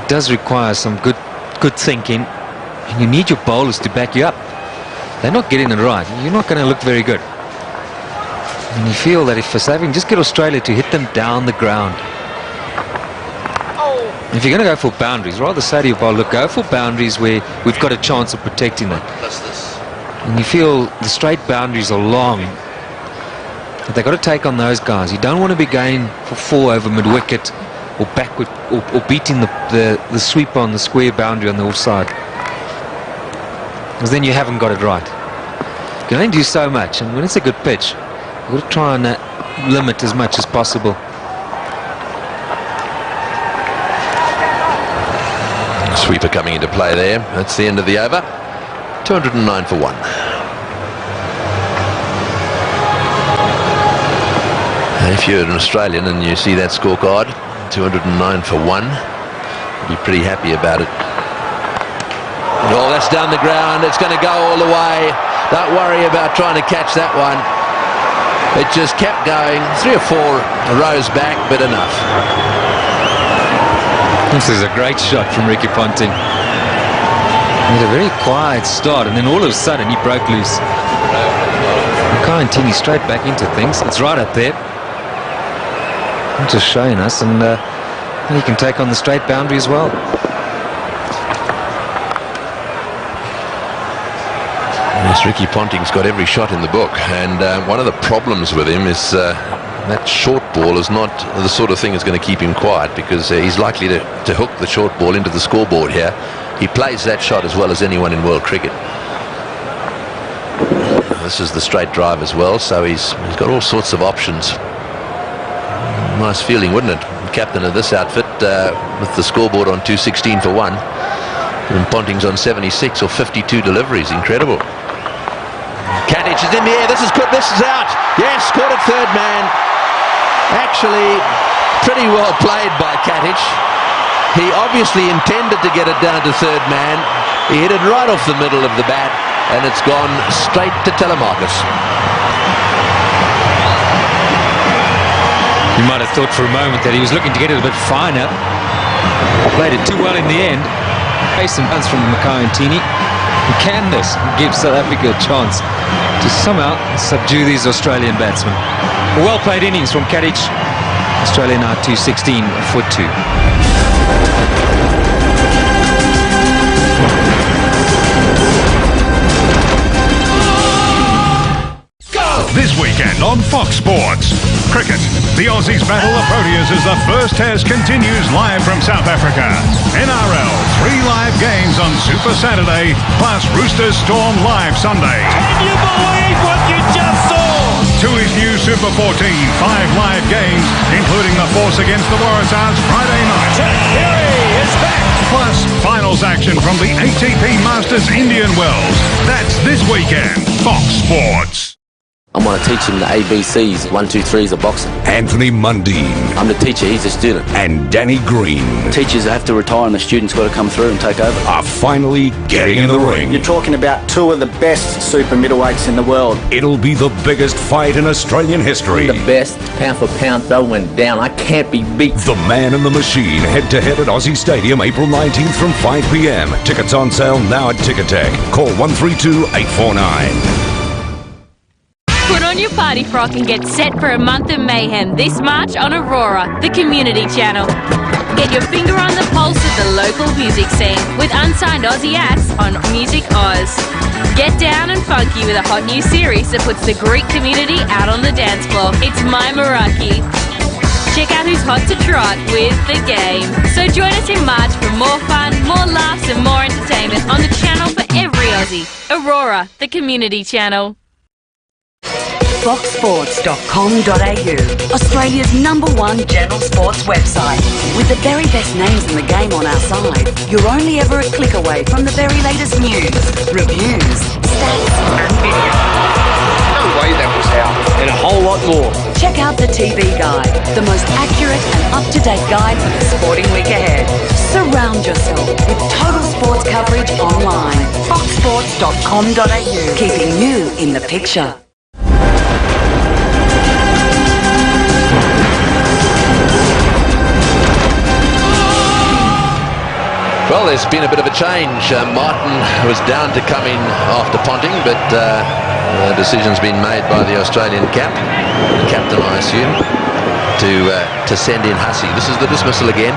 does require some good thinking, and you need your bowlers to back you up. They're not getting it right. You're not going to look very good. And you feel that if for saving, just get Australia to hit them down the ground. If you're going to go for boundaries, rather say to your bowler, look, go for boundaries where we've got a chance of protecting them. And you feel the straight boundaries are long, but they've got to take on those guys. You don't want to be going for 4 over mid-wicket or backward, or beating the sweeper on the square boundary on the offside, because then you haven't got it right. can only do so much, and when it's a good pitch, you've got to try and limit as much as possible. Sweeper coming into play there. That's the end of the over. 209 for 1. And if you're an Australian and you see that scorecard, 209 for 1, you'll be pretty happy about it. Oh, that's down the ground. It's going to go all the way. Don't worry about trying to catch that one. It just kept going. 3 or 4 rows back, but enough. This is a great shot from Ricky Ponting. He had a very quiet start, and then all of a sudden he broke loose. Makayantini straight back into things. It's right up there. I'm just showing us, and he can take on the straight boundary as well. Yes, Ricky Ponting's got every shot in the book, and one of the problems with him is that short ball is not the sort of thing that's going to keep him quiet, because he's likely to hook the short ball into the scoreboard here. He plays that shot as well as anyone in world cricket. This is the straight drive as well, so he's got all sorts of options. Nice feeling, wouldn't it? Captain of this outfit with the scoreboard on 216 for 1, and Ponting's on 76 or 52 deliveries. Incredible. Katic is in the air. This is good. This is out. Yes, caught it third man. Actually, pretty well played by Katic. He obviously intended to get it down to third man. He hit it right off the middle of the bat, and it's gone straight to Telemarcus. You might have thought for a moment that he was looking to get it a bit finer. Played it too well in the end. Pace and runs from Makayantini. Can this give South Africa a chance to somehow subdue these Australian batsmen? A well-played innings from Katic. Australia now 216 for 2. This weekend on Fox Sports. Cricket. The Aussies battle the Proteas as the first test continues live from South Africa. NRL, 3 live games on Super Saturday, plus Roosters Storm live Sunday. Can you believe what you just saw? To his new Super 14, 5 live games, including the Force against the Waratahs Friday night. Terry is back. Plus, finals action from the ATP Masters Indian Wells. That's this weekend. Fox Sports. I want to teach him the ABCs, 1, 2, 3s of boxing. Anthony Mundine. I'm the teacher, he's the student. And Danny Green. Teachers have to retire and the students got to come through and take over. Are finally getting in the ring. You're talking about 2 of the best super middleweights in the world. It'll be the biggest fight in Australian history. The best, pound for pound, throw went down. I can't be beat. The Man and the Machine, head-to-head at Aussie Stadium, April 19th from 5 p.m. Tickets on sale now at Ticketek. Call 132-849. Put on your party frock and get set for a month of mayhem this March on Aurora, the community channel. Get your finger on the pulse of the local music scene with unsigned Aussie acts on Music Oz. Get down and funky with a hot new series that puts the Greek community out on the dance floor. It's My Meraki. Check out who's hot to trot with The Game. So join us in March for more fun, more laughs and more entertainment on the channel for every Aussie. Aurora, the community channel. Foxsports.com.au, Australia's #1 general sports website. With the very best names in the game on our side, you're only ever a click away from the very latest news, reviews, stats and video. No way that was out. And a whole lot more. Check out the TV Guide, the most accurate and up-to-date guide for the sporting week ahead. Surround yourself with total sports coverage online. Foxsports.com.au, keeping you in the picture. Well, there's been a bit of a change. Martin was down to come in after Ponting, but the decision's been made by the Australian captain, I assume, to send in Hussey. This is the dismissal again,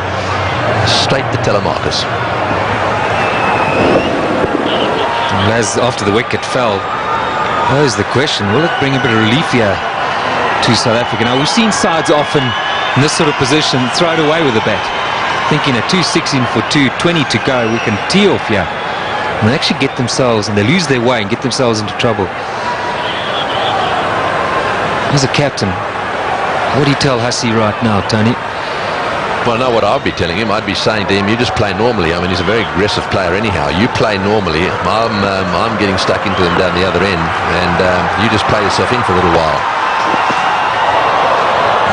straight to Telemarcus. As after the wicket fell, there's the question, will it bring a bit of relief here to South Africa? Now, we've seen sides often in this sort of position throw it away with a bat, thinking at 216 for 2, 20 to go, we can tee off here. And they actually get themselves, and they lose their way and get themselves into trouble. As a captain, what do you tell Hussey right now, Tony? Well, I know what I'd be telling him. I'd be saying to him, you just play normally. I mean, he's a very aggressive player anyhow. You play normally. I'm getting stuck into them down the other end, and you just play yourself in for a little while.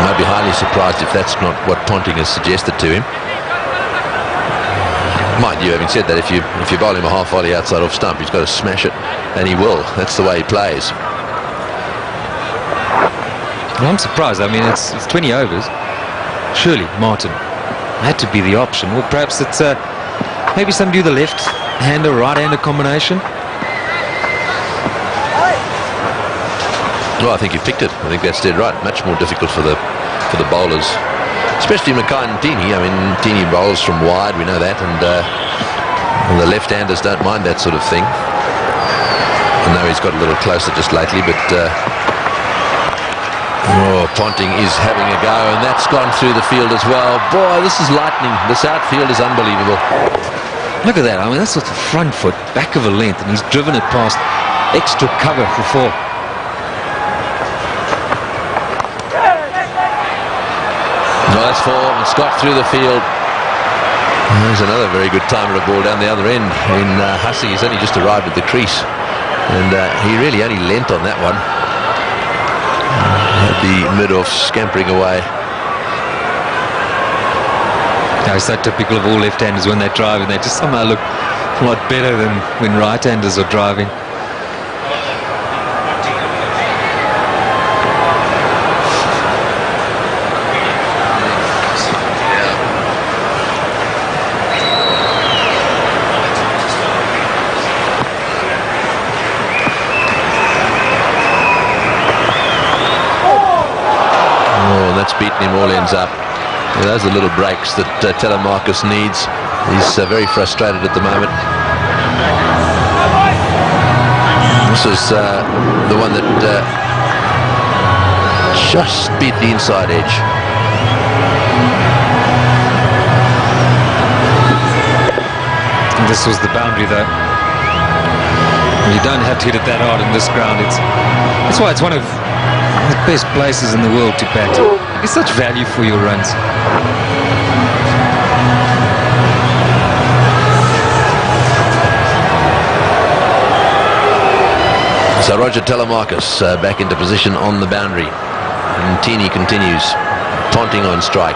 And I'd be highly surprised if that's not what Ponting has suggested to him. Mind you, having said that, if you bowl him a half volley outside off stump, he's got to smash it, and he will. That's the way he plays. Well, I'm surprised. I mean, it's 20 overs. Surely Martin had to be the option. Well, perhaps it's maybe somebody with a left-hander, right-hander combination. Well, I think you picked it. I think that's dead right. Much more difficult for the bowlers, especially Mackay and Tini. I mean, Tini bowls from wide, we know that, and the left-handers don't mind that sort of thing. I know he's got a little closer just lately, but Ponting is having a go, and that's gone through the field as well. Boy, this is lightning. This outfield is unbelievable. Look at that. I mean, that's with the front foot, back of a length, and he's driven it past extra cover for 4. No, that's 4, and Scott through the field. There's another very good timer of ball down the other end in Hussey. He's only just arrived at the crease, and he really only lent on that one. The mid-off scampering away. Now, it's so typical of all left-handers when they drive, and they just somehow look a lot better than when right-handers are driving. That's beaten him all ends up. Those are the little breaks that Telemarcus needs. He's very frustrated at the moment. This is the one that just beat the inside edge. And this was the boundary, though. You don't have to hit it that hard in this ground. That's why it's one of the best places in the world to bat. It's such value for your runs. So Roger Telemarcus back into position on the boundary, and Tini continues. Ponting on strike.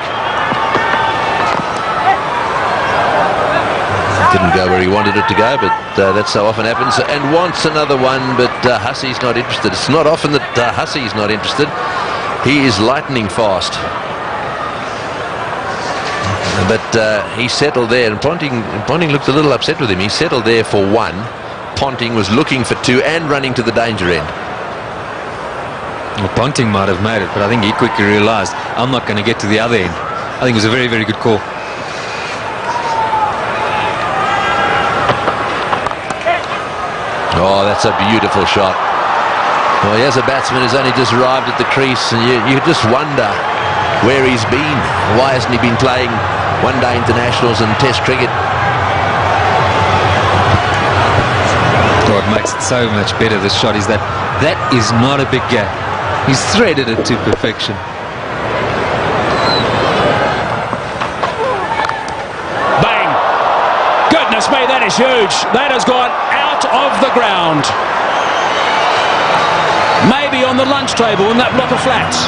Didn't go where he wanted it to go, but that so often happens, and wants another one, but Hussey's not interested. It's not often that Hussey's not interested. He is lightning fast. But he settled there, and Ponting looked a little upset with him. He settled there for 1. Ponting was looking for 2 and running to the danger end. Well, Ponting might have made it, but I think he quickly realised, I'm not going to get to the other end. I think it was a very, very good call. Oh, that's a beautiful shot. Well, here's a batsman who's only just arrived at the crease, and you just wonder where he's been. Why hasn't he been playing one-day internationals and Test cricket? What makes it so much better, this shot, is that is not a big gap. He's threaded it to perfection. Bang! Goodness me, that is huge. That has gone out of the ground. Maybe on the lunch table in that block of flats.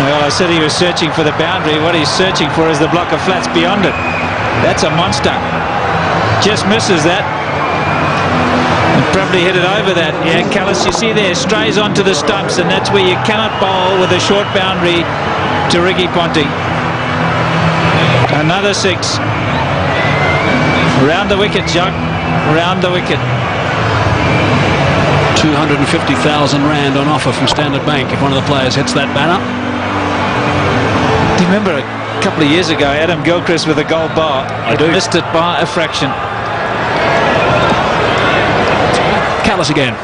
Well, I said he was searching for the boundary. What he's searching for is the block of flats beyond it. That's a monster. Just misses that. And probably hit it over that. Yeah, Callis, you see there, strays onto the stumps, and that's where you cannot bowl with a short boundary to Ricky Ponting. Another 6. Round the wicket, Jacques. Round the wicket. 250,000 rand on offer from Standard Bank if one of the players hits that banner. Do you remember a couple of years ago, Adam Gilchrist with a gold bar? I do. Missed it by a fraction. Callis again.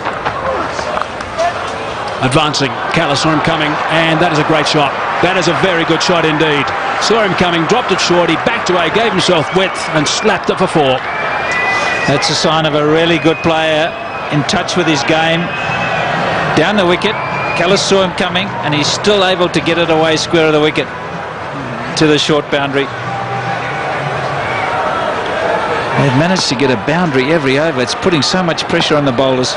Advancing. Callis saw him coming, and that is a great shot. That is a very good shot indeed. Saw him coming, dropped it short, he backed away, gave himself width, and slapped it for 4. That's a sign of a really good player, in touch with his game. Down the wicket, Callis saw him coming, and he's still able to get it away square of the wicket to the short boundary. They've managed to get a boundary every over. It's putting so much pressure on the bowlers.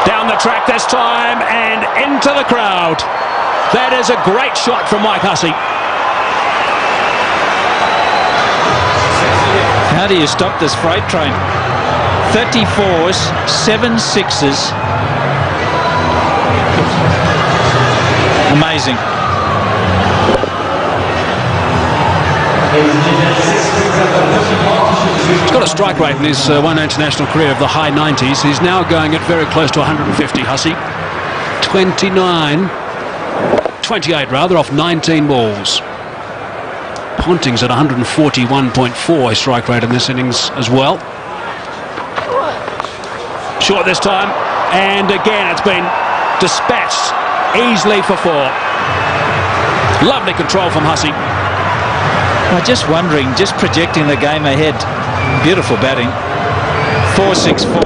Down the track this time and into the crowd. That is a great shot from Mike Hussey. How do you stop this freight train? 34s, 7 6s. Amazing. He's got a strike rate in his one international career of the high 90s. He's now going at very close to 150, Hussey. 28 rather, off 19 balls. Ponting's at 141.4 his strike rate in this innings as well. Short this time, and again it's been dispatched easily for 4. Lovely control from Hussey. I'm just wondering, just projecting the game ahead. Beautiful batting. 4-6-4.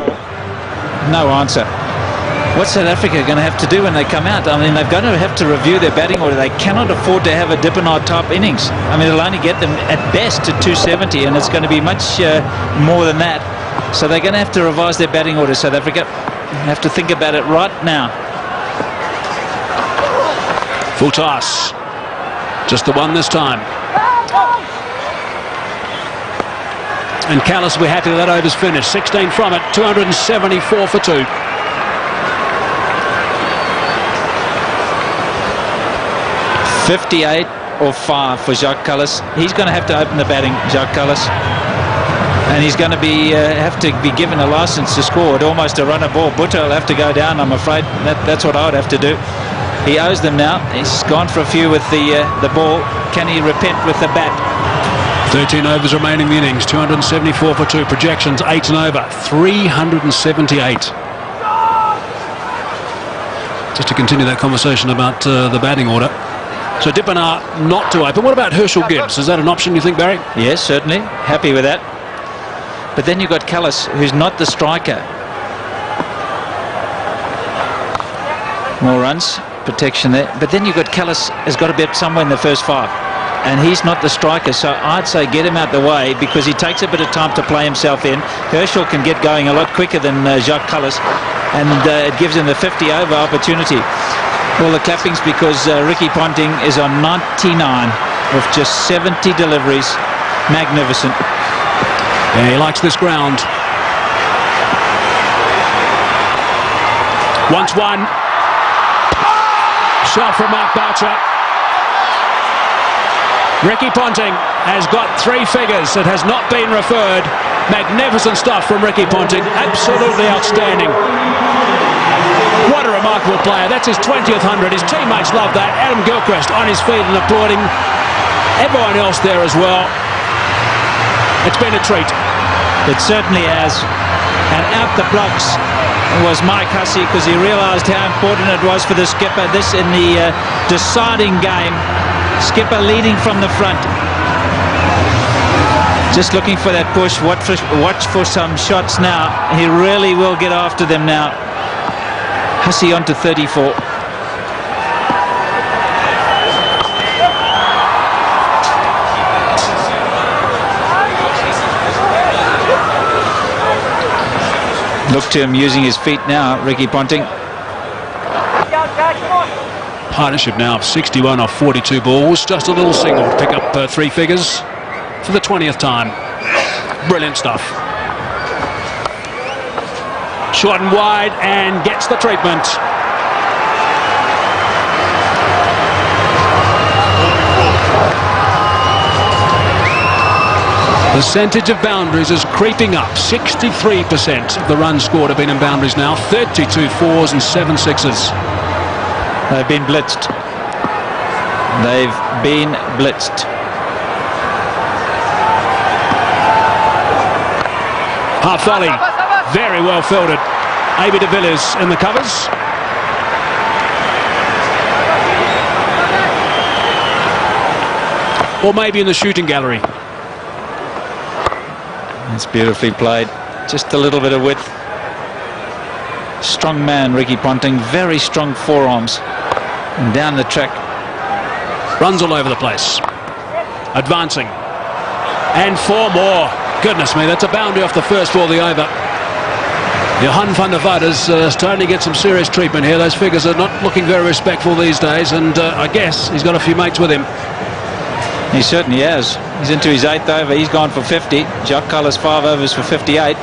No answer. What's South Africa going to have to do when they come out? I mean, they're going to have to review their batting order. They cannot afford to have a Dippenaar type innings. I mean, it'll only get them at best to 270, and it's going to be much more than that. So they're going to have to revise their batting order, South Africa. They have to think about it right now. Full toss. Just the one this time. And Callis will be happy that over's finished. 16 from it, 274 for 2. .58 or 5 for Jacques Kallis. He's going to have to open the batting, Jacques Kallis. And he's going to be have to be given a license to score at almost a runner ball. Bhutto will have to go down, I'm afraid. That's what I would have to do. He owes them now. He's gone for a few with the ball. Can he repent with the bat? 13 overs remaining in the innings. 274 for 2. Projections 8 and over. 378. Just to continue that conversation about the batting order. So Dippenaar not to open. What about Herschel Gibbs? Is that an option, you think, Barry? Yes, certainly. Happy with that. But then you've got Kallis, who's not the striker. More runs, protection there. But then you've got Kallis has got to be up somewhere in the first 5. And he's not the striker, so I'd say get him out the way because he takes a bit of time to play himself in. Herschel can get going a lot quicker than Jacques Kallis, and it gives him the 50 over opportunity. All the clappings because Ricky Ponting is on 99 with just 70 deliveries. Magnificent. Yeah, he likes this ground. Once one. Shot from Mark Boucher. Ricky Ponting has got 3 figures. It has not been referred. Magnificent stuff from Ricky Ponting. Absolutely outstanding. What a remarkable player. That's his 20th 100. His teammates love that. Adam Gilchrist on his feet and applauding. Everyone else there as well. It's been a treat. It certainly has. And out the blocks was Mike Hussey because he realised how important it was for the skipper. This in the deciding game. Skipper leading from the front. Just looking for that push. Watch for some shots now. He really will get after them now. Hussey on to 34. Look to him using his feet now, Ricky Ponting. Partnership now of 61 off 42 balls. Just a little single to pick up 3 figures for the 20th time. Brilliant stuff. Short and wide and gets the treatment. Percentage of boundaries is creeping up. 63% of the runs scored have been in boundaries now. 32 4s and 7 6s. They've been blitzed. They've been blitzed. Half volley. Very well fielded. A.B. de Villiers in the covers. Or maybe in the shooting gallery. It's beautifully played. Just a little bit of width. strong man, Ricky Ponting. Very strong forearms. And down the track. Runs all over the place. Advancing. And 4 more. Goodness me, that's a boundary off the first ball of the over. Johan van der Vaart is starting to get some serious treatment here. Those figures are not looking very respectful these days, and I guess he's got a few mates with him. He certainly has. He's into his 8th over. He's gone for 50. Jacques Cullis 5 overs for 58.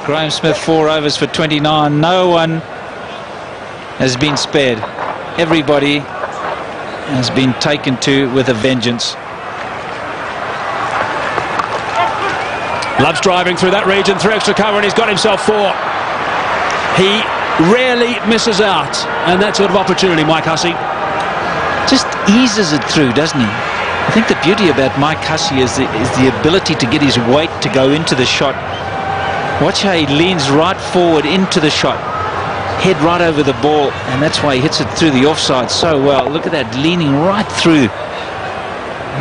Graham Smith 4 overs for 29. No one has been spared. Everybody has been taken to with a vengeance. Loves driving through that region, 3 extra cover, and he's got himself 4. He rarely misses out, and that sort of opportunity, Mike Hussey. Just eases it through, doesn't he? I think the beauty about Mike Hussey is the ability to get his weight to go into the shot. Watch how he leans right forward into the shot. Head right over the ball, and that's why he hits it through the offside so well. Look at that, leaning right through.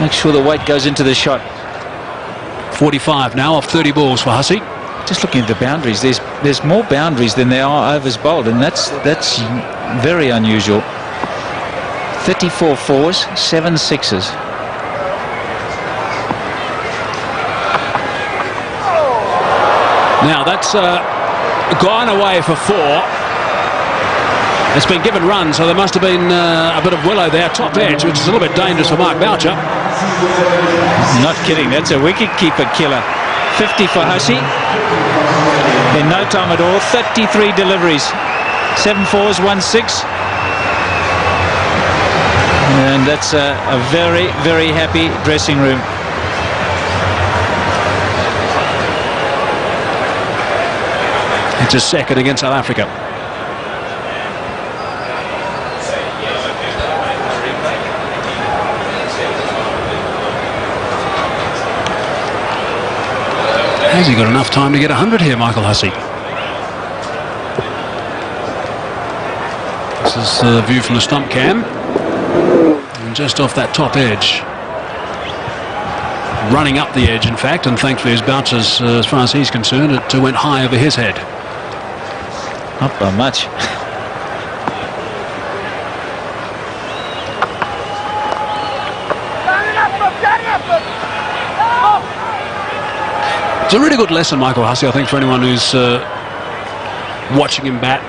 Make sure the weight goes into the shot. 45 now off 30 balls for Hussey. Just looking at the boundaries, there's more boundaries than there are overs bowled, and that's very unusual. 34 fours, 7 sixes. Now that's gone away for 4. It's been given runs, so there must have been a bit of willow there, top edge, which is a little bit dangerous for Mark Boucher. Not kidding, that's a wicket-keeper killer. 50 for Hussey. In no time at all, 33 deliveries. 7 fours, 1 6. And that's a very, very happy dressing room. It's a second against South Africa. Has he got enough time to get 100 here, Michael Hussey? This is the view from the stump cam. And just off that top edge. Running up the edge, in fact, and thankfully his bounces, as far as he's concerned, it went high over his head. Not by much. It's a really good lesson, Michael Hussey, I think, for anyone who's watching him bat.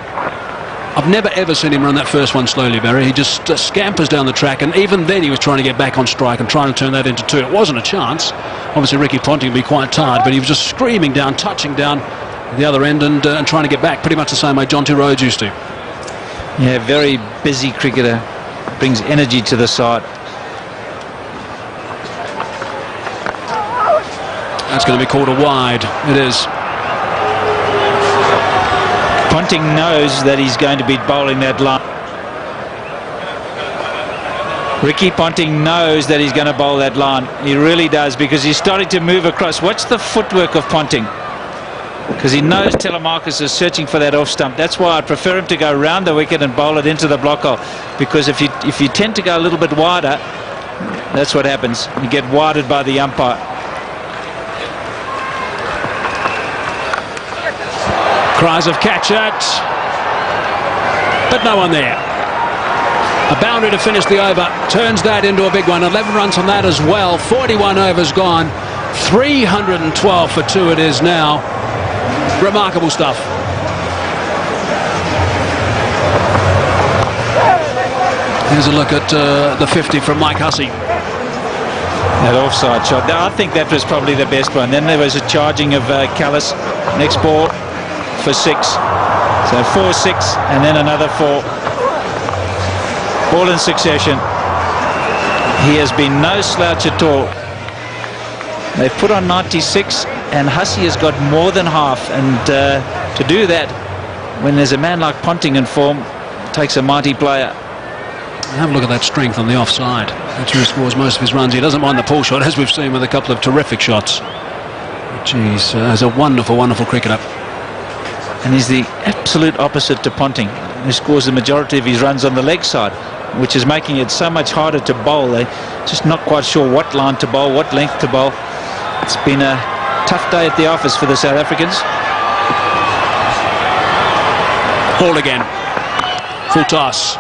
I've never ever seen him run that first one slowly, Barry. He just scampers down the track, and even then he was trying to get back on strike and trying to turn that into 2. It wasn't a chance. Obviously Ricky Ponting would be quite tired, but he was just screaming down, touching down the other end and trying to get back pretty much the same way Jonty Rhodes used to. Yeah, very busy cricketer. Brings energy to the side. That's going to be called a wide. It is. Ponting knows that he's going to be bowling that line. Ricky Ponting knows that he's going to bowl that line. He really does, because he's starting to move across. Watch the footwork of Ponting, because he knows Telemarcus is searching for that off stump. That's why I prefer him to go round the wicket and bowl it into the block hole, because if you tend to go a little bit wider, that's what happens. You get warded by the umpire. Cries of catch it, but no one there. A boundary to finish the over, turns that into a big one. 11 runs on that as well. 41 overs gone. 312 for 2 it is now. Remarkable stuff. Here's a look at the 50 from Mike Hussey. That offside shot. I think that was probably the best one. Then there was a charging of Callis. Next ball for 6. So 4, 6, and then another 4. All in succession. He has been no slouch at all. They've put on 96, and Hussey has got more than half. And to do that, when there's a man like Ponting in form, takes a mighty player. Have a look at that strength on the offside. That's who scores most of his runs. He doesn't mind the pull shot, as we've seen with a couple of terrific shots. Jeez, he's a wonderful, wonderful cricketer. And he's the absolute opposite to Ponting, who scores the majority of his runs on the leg side, which is making it so much harder to bowl. They're just not quite sure what line to bowl, what length to bowl. It's been a tough day at the office for the South Africans. Ball again. Full toss.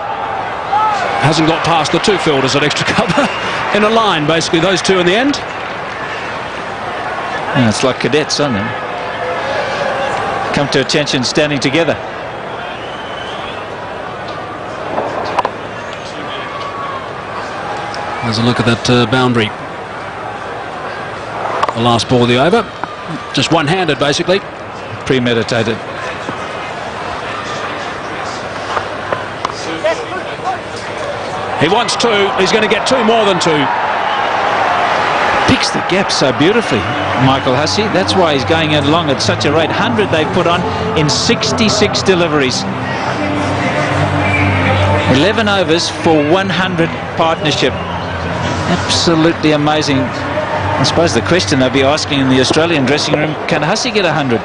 Hasn't got past the two fielders at extra cover. In a line, basically, those two in the end. Yeah, it's like cadets, aren't they? Come to attention standing together. There's a look at that boundary. The last ball of the over. Just one-handed, basically. Premeditated. He wants two. He's going to get two more than two. Picks the gap so beautifully, Michael Hussey. That's why he's going along at such a rate. 100 they've put on in 66 deliveries. 11 overs for 100 partnership. Absolutely amazing. I suppose the question they'll be asking in the Australian dressing room, can Hussey get 100?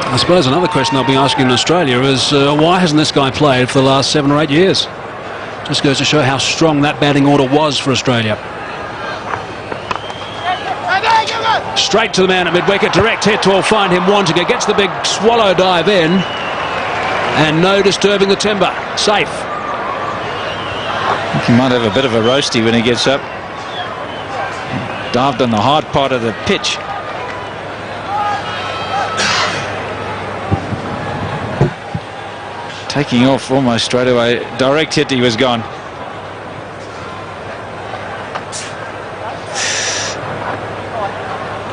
I suppose another question they'll be asking in Australia is why hasn't this guy played for the last 7 or 8 years? Just goes to show how strong that batting order was for Australia. Straight to the man at mid-wicket, direct hit will find him wanting it. Gets the big swallow dive in, and no disturbing the timber. Safe. He might have a bit of a roasty when he gets up. Dived on the hard part of the pitch. Taking off almost straight away. Direct hit, he was gone.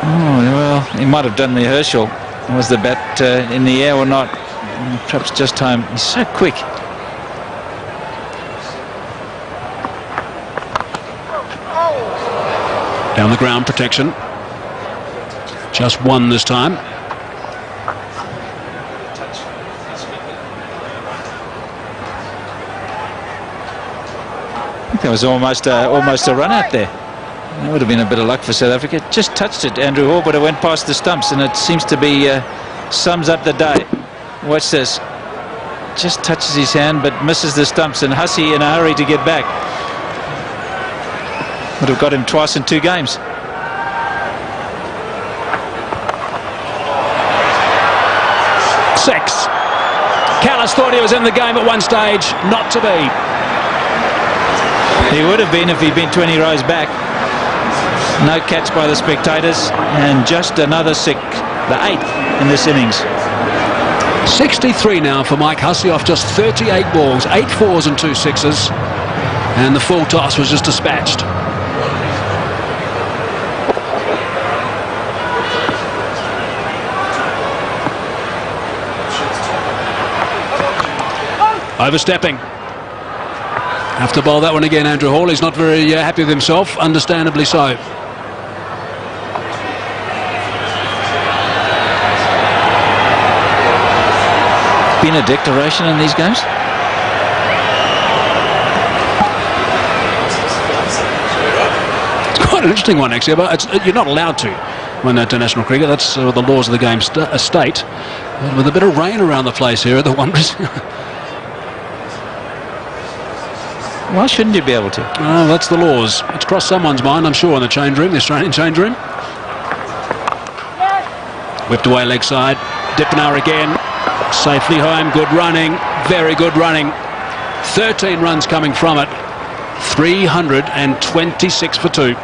Oh, well, he might have done the Herschel. Was the bat in the air or not? Perhaps just time. He's so quick. Down the ground, protection. Just one this time. I think there was almost a run out there. That would have been a bit of luck for South Africa. Just touched it, Andrew Hall, but it went past the stumps, and it seems to be sums up the day. Watch this. Just touches his hand, but misses the stumps, and Hussey in a hurry to get back. Would have got him twice in 2 games. Six. Callis thought he was in the game at one stage. Not to be. He would have been if he'd been 20 rows back. No catch by the spectators, and just another 6, the 8th in this innings. 63 now for Mike Hussey off just 38 balls, 8 fours and 2 sixes, and the full toss was just dispatched. Overstepping. Have to bowl that one again, Andrew Hall. He's not very happy with himself, understandably so. Been a declaration in these games? It's quite an interesting one, actually, but you're not allowed to when international cricket. That's the laws of the game state. But with a bit of rain around the place here at the Wanderers. Why shouldn't you be able to? Oh, that's the laws. It's crossed someone's mind, I'm sure, in the change room, the Australian change room. Whipped away leg side. Dippenar again. Safely home. Good running. Very good running. 13 runs coming from it. 326 for 2.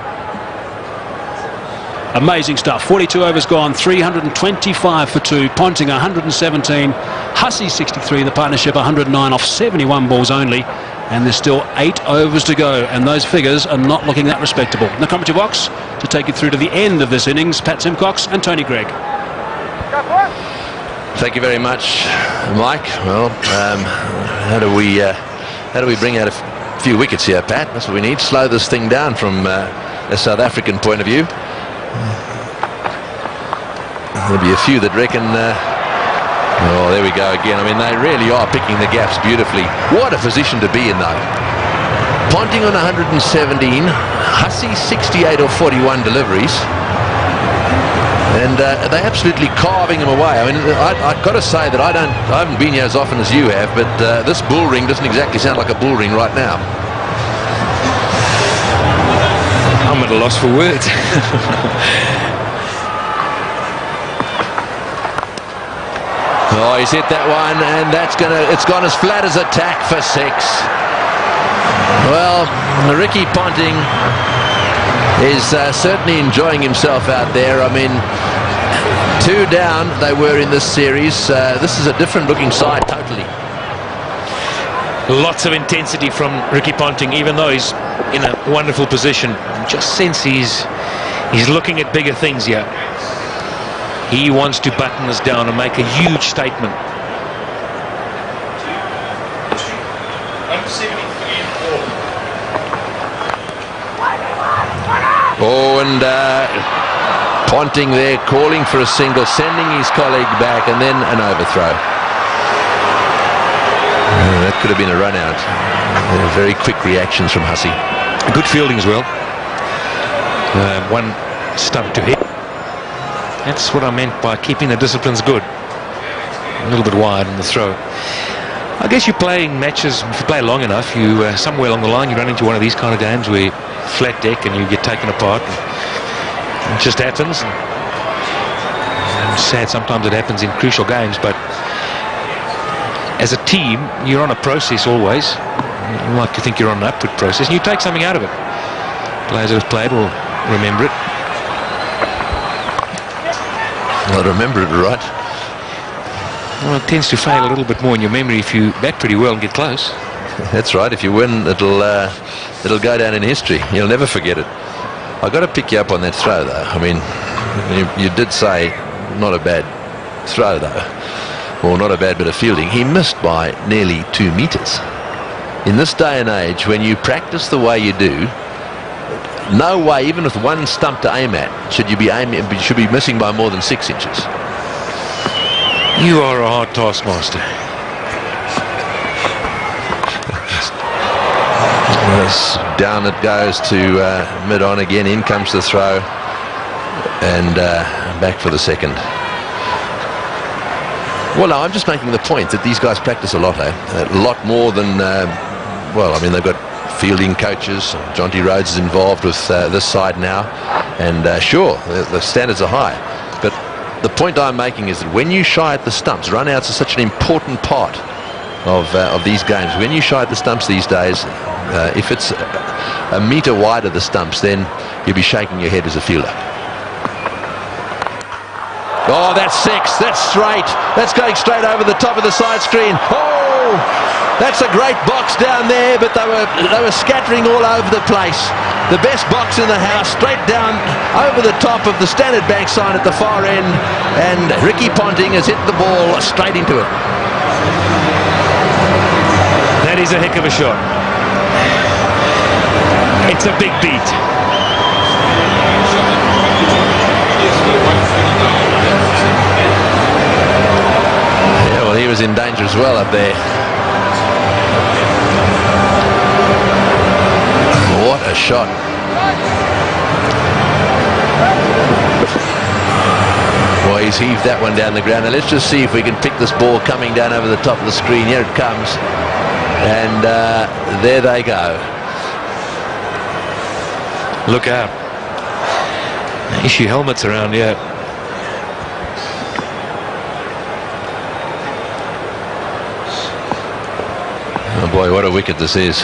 Amazing stuff. 42 overs gone. 325 for 2. Ponting 117. Hussey 63. The partnership 109 off 71 balls only. And there's still 8 overs to go, and those figures are not looking that respectable. In the commentary box to take you through to the end of this innings, Pat Simcox and Tony Gregg. Thank you very much, Mike. Well, how do we bring out a few wickets here, Pat? That's what we need. Slow this thing down from a South African point of view. There'll be a few that reckon. Oh, there we go again. I mean, they really are picking the gaps beautifully. What a position to be in, though. Ponting on 117, Hussey 68 or 41 deliveries, and they're absolutely carving him away. I mean, I've got to say that I haven't been here as often as you have, but this bull ring doesn't exactly sound like a bull ring right now. I'm at a loss for words. Oh, he's hit that one, and it's gone as flat as a tack for 6. Well, Ricky Ponting is certainly enjoying himself out there. I mean, 2 down they were in this series. This is a different looking side totally. Lots of intensity from Ricky Ponting, even though he's in a wonderful position. Just sense he's looking at bigger things here. He wants to button this down and make a huge statement. Oh, and Ponting there calling for a single, sending his colleague back, and then an overthrow. That could have been a run out. Very quick reactions from Hussey. Good fielding as well. One stump to hit. That's what I meant by keeping the disciplines good. A little bit wide on the throw. I guess you're playing matches, if you play long enough, you somewhere along the line you run into one of these kind of games where flat deck and you get taken apart. It just happens. It's sad sometimes it happens in crucial games, but as a team, you're on a process always. You like to think you're on an upward process, and you take something out of it. Players that have played will remember it. Well, remember it, right? Well, it tends to fade a little bit more in your memory if you bat pretty well and get close. That's right. If you win, it'll go down in history. You'll never forget it. I've got to pick you up on that throw, though. I mean, you did say not a bad throw, though. Well, not a bad bit of fielding. He missed by nearly 2 meters. In this day and age, when you practice the way you do, no way, even with one stump to aim at, should you be missing by more than 6 inches. You are a hard taskmaster. Down it goes to mid-on again. In comes the throw, and back for the second. Well, no, I'm just making the point that these guys practice a lot, a lot more than, well, I mean, they've got fielding coaches. Jonty Rhodes is involved with this side now, and sure, the standards are high, but the point I'm making is that when you shy at the stumps, run-outs are such an important part of these games. When you shy at the stumps these days, if it's a metre wide of the stumps, then you'll be shaking your head as a fielder. Oh, that's 6. That's straight. That's going straight over the top of the side screen. Oh, that's a great box down there, but they were scattering all over the place. The best box in the house, straight down over the top of the Standard Bank sign at the far end, and Ricky Ponting has hit the ball straight into it. That is a heck of a shot. It's a big beat. Yeah, well, he was in danger as well up there. What a shot. Well, he's heaved that one down the ground. Now let's just see if we can pick this ball coming down over the top of the screen. Here it comes. And there they go. Look out. Issue helmets around here. Oh boy, what a wicket this is.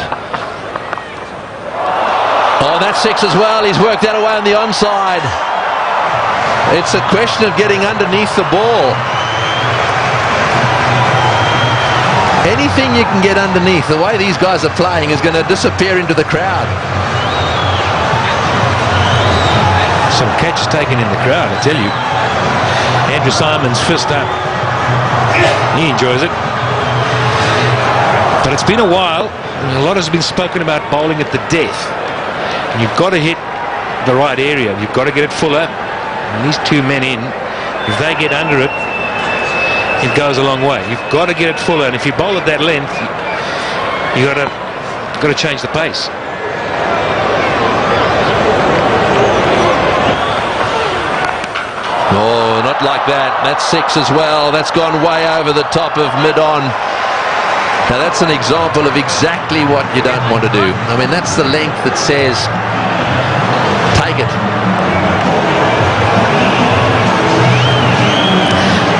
Oh, that's 6 as well. He's worked that away on the onside. It's a question of getting underneath the ball. Anything you can get underneath, the way these guys are playing, is going to disappear into the crowd. Some catches taken in the crowd, I tell you. Andrew Simon's fist up. He enjoys it. But it's been a while, and a lot has been spoken about bowling at the death. And you've got to hit the right area. You've got to get it fuller. And these 2 men in, if they get under it, it goes a long way. You've got to get it fuller, and if you bowl at that length, you've got to change the pace. Oh, not like that. That's 6 as well. That's gone way over the top of mid-on. Now that's an example of exactly what you don't want to do. I mean, that's the length that says, take it.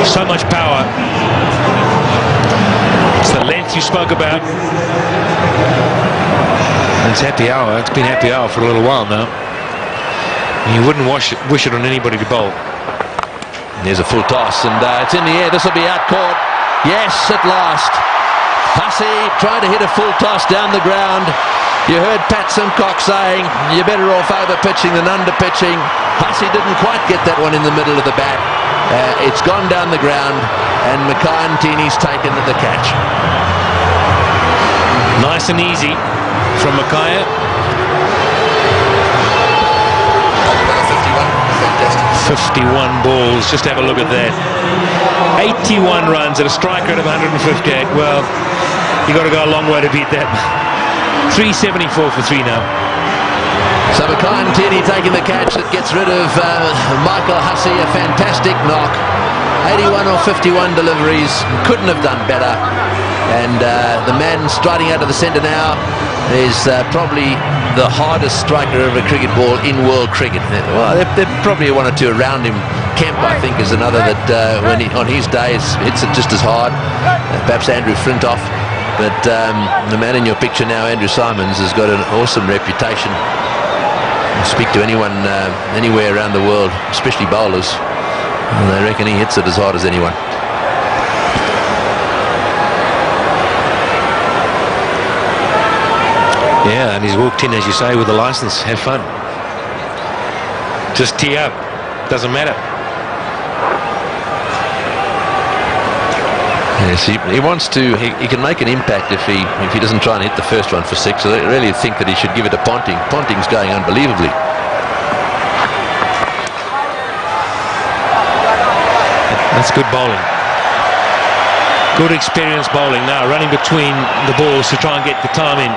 So much power spoke about. And it's happy hour. It's been happy hour for a little while now. You wouldn't wish it on anybody to bowl. There's a full toss, and it's in the air. This will be out caught. Yes, at last. Hussey trying to hit a full toss down the ground. You heard Pat Simcock saying, you're better off over-pitching than under-pitching. Hussey didn't quite get that one in the middle of the bat. It's gone down the ground, and Mackay-Ntini's taken the catch. Nice and easy from Mackay. 51 balls, just have a look at that. 81 runs at a strike rate of 158. Well, you got to go a long way to beat that. 374 for 3 now. So Mackay-Ntini taking the catch that gets rid of Michael Hussey, a fantastic knock. 81 or 51 deliveries, couldn't have done better. And the man striding out of the centre now is probably the hardest striker of a cricket ball in world cricket. Well, there probably one or two around him. Kemp, I think, is another that on his day hits it just as hard. Perhaps Andrew Flintoff. But the man in your picture now, Andrew Simons, has got an awesome reputation. Speak to anyone anywhere around the world, especially bowlers, and they reckon he hits it as hard as anyone. Yeah, and he's walked in, as you say, with a license. Have fun. Just tee up. Doesn't matter. Yes, he wants to. He can make an impact if he doesn't try and hit the first one for 6. So I really think that he should give it to Ponting. Ponting's going unbelievably. That's good bowling. Good experienced bowling now, running between the balls to try and get the time in.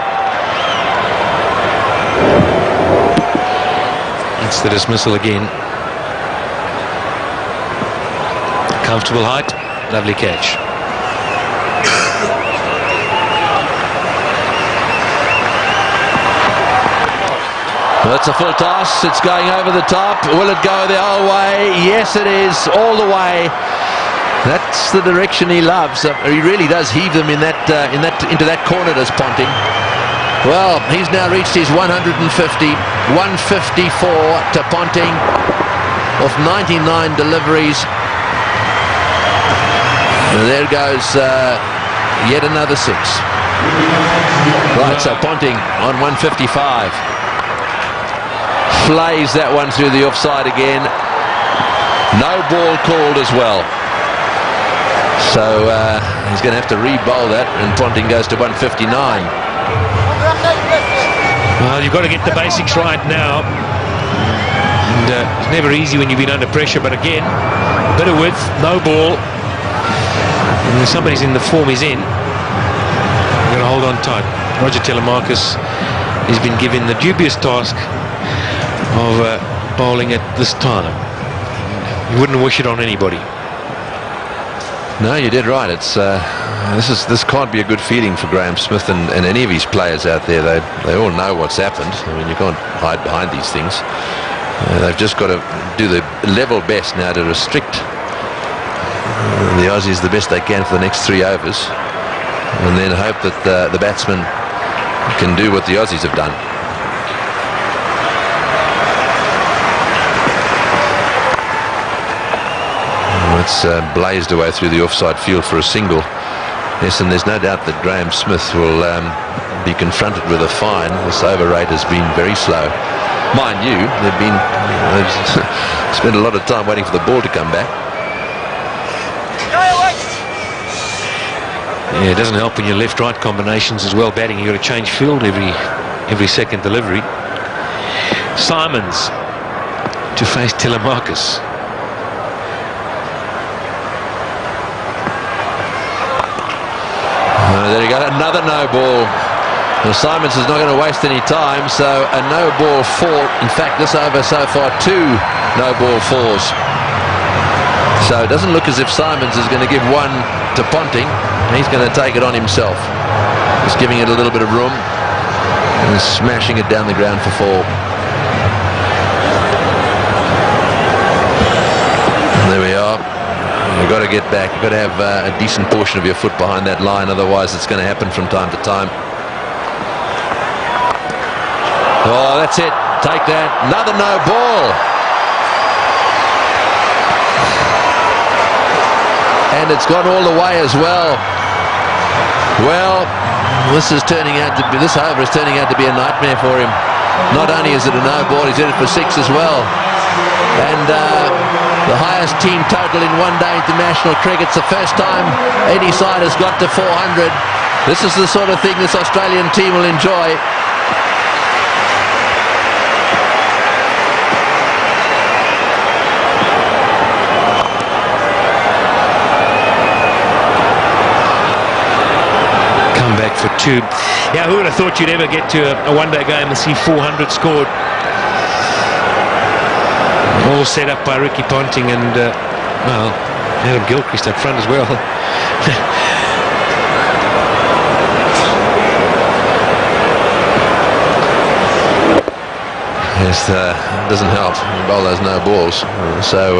That's the dismissal again. Comfortable height, lovely catch. Well, it's a full toss. It's going over the top. Will it go the whole way? Yes, it is, all the way. That's the direction he loves. He really does heave them into that corner, does Ponting. Well, he's now reached his 150, 154 to Ponting off 99 deliveries. And there goes yet another 6. Right, so Ponting on 155. Flays that one through the offside again. No ball called as well. So he's going to have to re-bowl that, and Ponting goes to 159. Well, you've got to get the basics right now. And it's never easy when you've been under pressure, but again, bit of width, no ball. And somebody's in the form he's in. You've got to hold on tight. Roger Telemarcus has been given the dubious task of bowling at this time. You wouldn't wish it on anybody. No, you did right. It's this can't be a good feeling for Graham Smith and any of his players out there. They all know what's happened. I mean, you can't hide behind these things. They've just got to do the level best now to restrict the Aussies the best they can for the next 3 overs, and then hope that the batsmen can do what the Aussies have done. It's blazed away through the offside field for a single. Yes, and there's no doubt that Graham Smith will be confronted with a fine. This over rate has been very slow. Mind you, they've spent a lot of time waiting for the ball to come back. Yeah, it doesn't help when your left-right combinations as well batting. You've got to change field every second delivery. Simons to face Telemarcus. There you go, another no ball. Well, Simons is not going to waste any time, so a no ball 4. In fact, this over so far 2 no ball 4s. So it doesn't look as if Simons is going to give one to Ponting. He's going to take it on himself. Just giving it a little bit of room and smashing it down the ground for 4. And there we are. We've got to to get back. You've got to have a decent portion of your foot behind that line, otherwise it's going to happen from time to time. Oh, that's it. Take that. Another no ball. And it's gone all the way as well. Well, this over is turning out to be a nightmare for him. Not only is it a no ball, he's hit it for 6 as well. And the highest team total in one-day international cricket. It's the first time any side has got to 400. This is the sort of thing this Australian team will enjoy. For 2. Yeah, who would have thought you'd ever get to a one-day game and see 400 scored? All set up by Ricky Ponting and, well, Adam Gilchrist up front as well. Yes, doesn't help. You bowl those no balls. So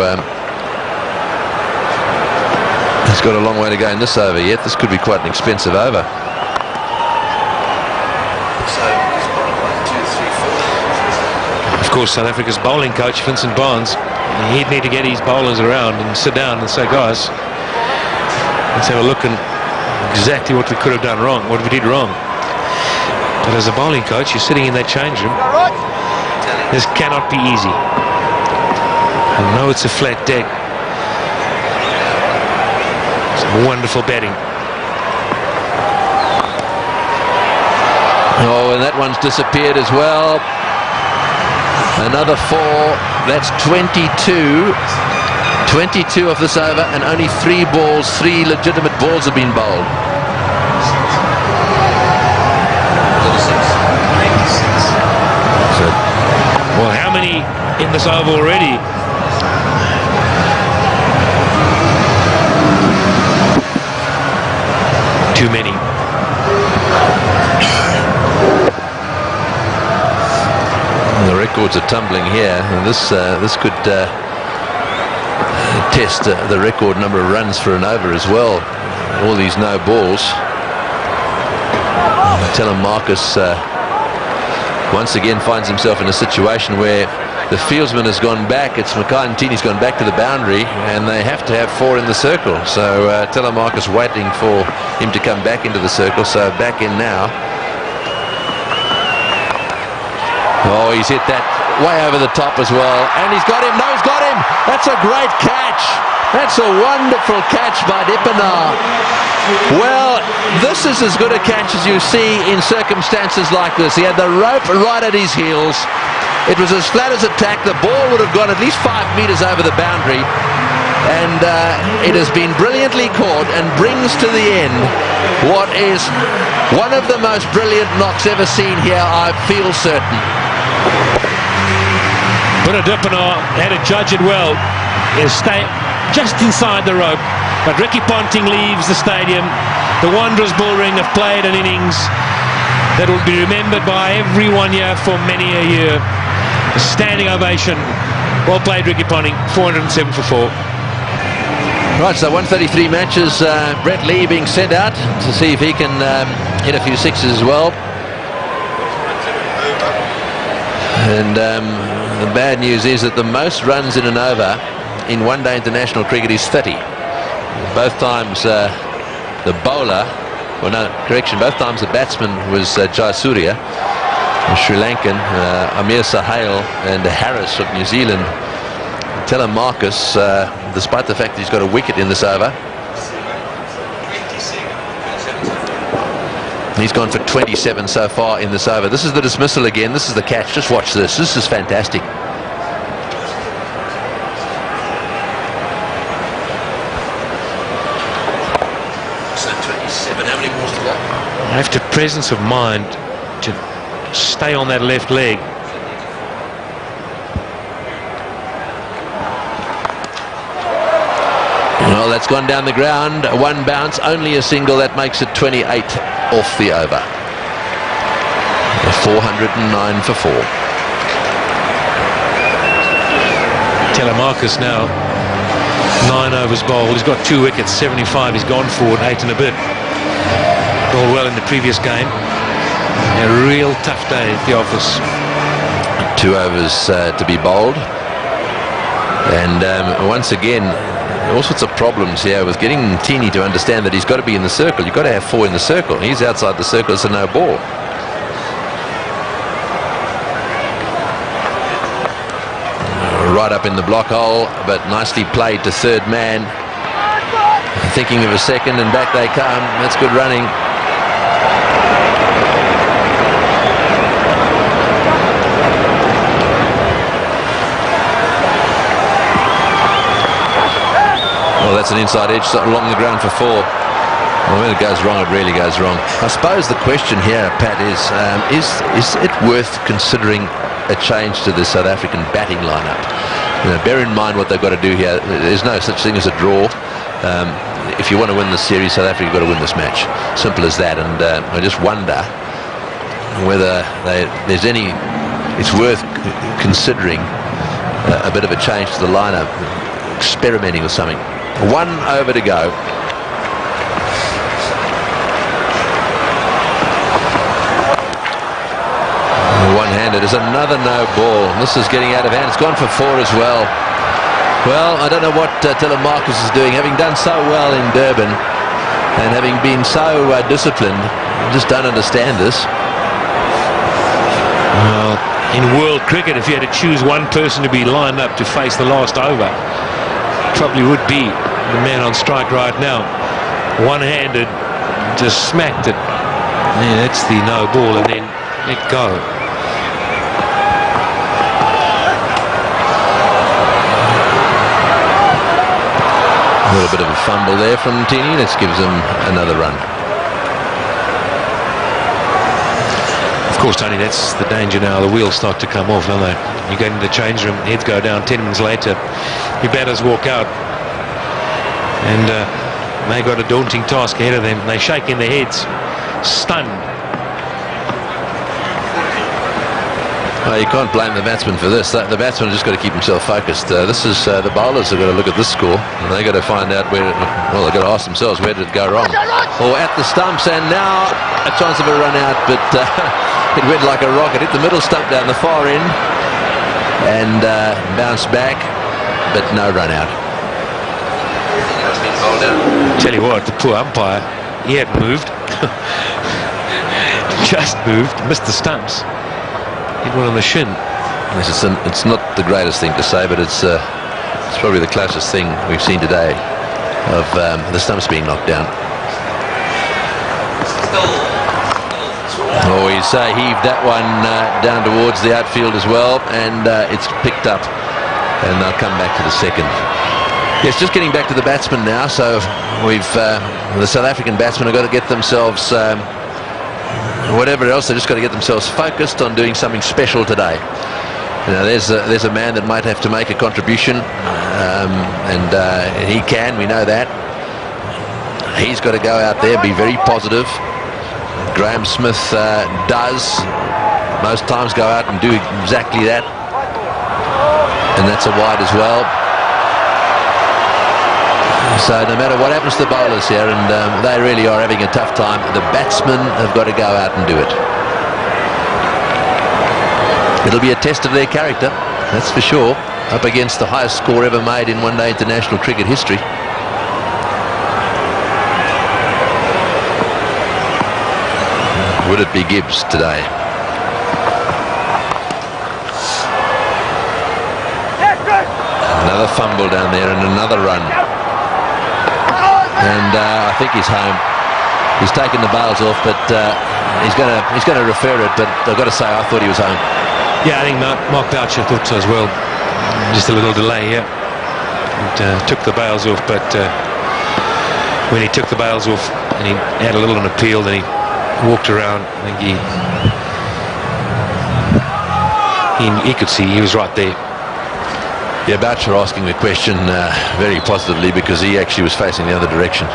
he's got a long way to go in this over yet. This could be quite an expensive over. Of course, South Africa's bowling coach, Vincent Barnes, he'd need to get his bowlers around and sit down and say, guys, let's have a look at exactly what we could have done wrong, what we did wrong. But as a bowling coach, you're sitting in that change room. This cannot be easy. I know it's a flat deck. Some wonderful batting. Oh, and that one's disappeared as well. Another 4. That's 22. 22 of this over, and only 3 legitimate balls have been bowled. Well, how many in this over already? Too many. The records are tumbling here, and this could test the record number of runs for an over as well. All these no balls. Telemarcus once again finds himself in a situation where the fieldsman has gone back. It's Mackay and Tini's gone back to the boundary, and they have to have 4 in the circle. So Telemarcus waiting for him to come back into the circle. So back in now. Oh, he's hit that way over the top as well. And he's got him. No, he's got him. That's a great catch. That's a wonderful catch by Dippenaar. Well, this is as good a catch as you see in circumstances like this. He had the rope right at his heels. It was as flat as a tack. The ball would have gone at least 5 meters over the boundary. And it has been brilliantly caught and brings to the end what is one of the most brilliant knocks ever seen here, I feel certain. But Dippenaar had to judge it well. He'll stay just inside the rope. But Ricky Ponting leaves the stadium. The Wanderers bullring have played an innings that will be remembered by everyone here for many a year. A standing ovation. Well played, Ricky Ponting. 407 for 4. Right, so 133 matches. Brett Lee being sent out to see if he can hit a few sixes as well. And the bad news is that the most runs in an over in one-day international cricket is 30. Both times the bowler, well no, correction, both times the batsman was Jayasuriya, Sri Lankan, Amir Sahel and Harris of New Zealand. Telemarcus, despite the fact that he's got a wicket in this over, he's gone for 27 so far in this over. This is the dismissal again. This is the catch. Just watch this. This is fantastic. So 27. How many balls to go? I have to presence of mind to stay on that left leg. Well, that's gone down the ground. One bounce, only a single. That makes it 28 off the over. 409 for 4. Telemarcus now 9 overs bowled. He's got 2 wickets, 75. He's gone forward 8 and a bit. Bowled well in the previous game. A real tough day at the office. 2 overs to be bowled. And once again, all sorts of problems here with getting Tini to understand that he's got to be in the circle. You've got to have 4 in the circle. He's outside the circle. It's a no ball. Right up in the block hole, but nicely played to third man. Thinking of a second, and back they come. That's good running. Well, that's an inside edge along the ground for 4. Well, when it goes wrong, it really goes wrong. I suppose the question here, Pat, is it worth considering a change to the South African batting lineup? You know, bear in mind what they've got to do here. There's no such thing as a draw. If you want to win the series, South Africa got to win this match. Simple as that. And I just wonder whether it's worth considering a bit of a change to the lineup, experimenting with something. 1 over to go. One-handed is another no ball. This is getting out of hand. It's gone for 4 as well. Well, I don't know what Telemarcus is doing. Having done so well in Durban and having been so disciplined, I just don't understand this. Well, in world cricket, if you had to choose one person to be lined up to face the last over, probably would be the man on strike right now. One-handed, just smacked it. Yeah, that's the no ball, and then let go. A little bit of a fumble there from Tini. This gives him another run. Of course, Tony, that's the danger now. The wheels start to come off, don't they? You get into the change room, heads go down. 10 minutes later, your batters walk out, and they got a daunting task ahead of them. They shake in their heads, stunned. Well, you can't blame the batsman for this. The batsman just got to keep himself focused. This is the bowlers have got to look at this score, and they got to find out where. Well, they've got to ask themselves, where did it go wrong? Or at the stumps, and now a chance of a run out, but it went like a rocket. Hit the middle stump down the far end, and bounced back, but no run out. Tell you what, the poor umpire, he hadn't moved. Just moved, missed the stumps. Hit one on the shin. Yes, it's not the greatest thing to say, but it's probably the closest thing we've seen today of the stumps being knocked down. Oh, he's heaved that one down towards the outfield as well, and it's picked up, and they'll come back to the second. Yes, just getting back to the batsmen now. So the South African batsmen have got to get themselves. Whatever else, they just got to get themselves focused on doing something special today. You know, there's a man that might have to make a contribution, and he can. We know that. He's got to go out there, be very positive. Graham Smith does most times go out and do exactly that, and that's a wide as well. So no matter what happens to the bowlers here, and they really are having a tough time, the batsmen have got to go out and do it. It'll be a test of their character, that's for sure, up against the highest score ever made in one-day international cricket history. Would it be Gibbs today? Another fumble down there and another run. And I think he's home. He's taken the bails off, but he's going to refer it. But I've got to say, I thought he was home. Yeah, I think Mark Boucher thought so as well. Just a little delay here. And, took the bails off, but when he took the bails off and he had a little on appeal, then he walked around. I think he could see he was right there. Yeah, Boucher asking the question very positively, because he actually was facing the other direction.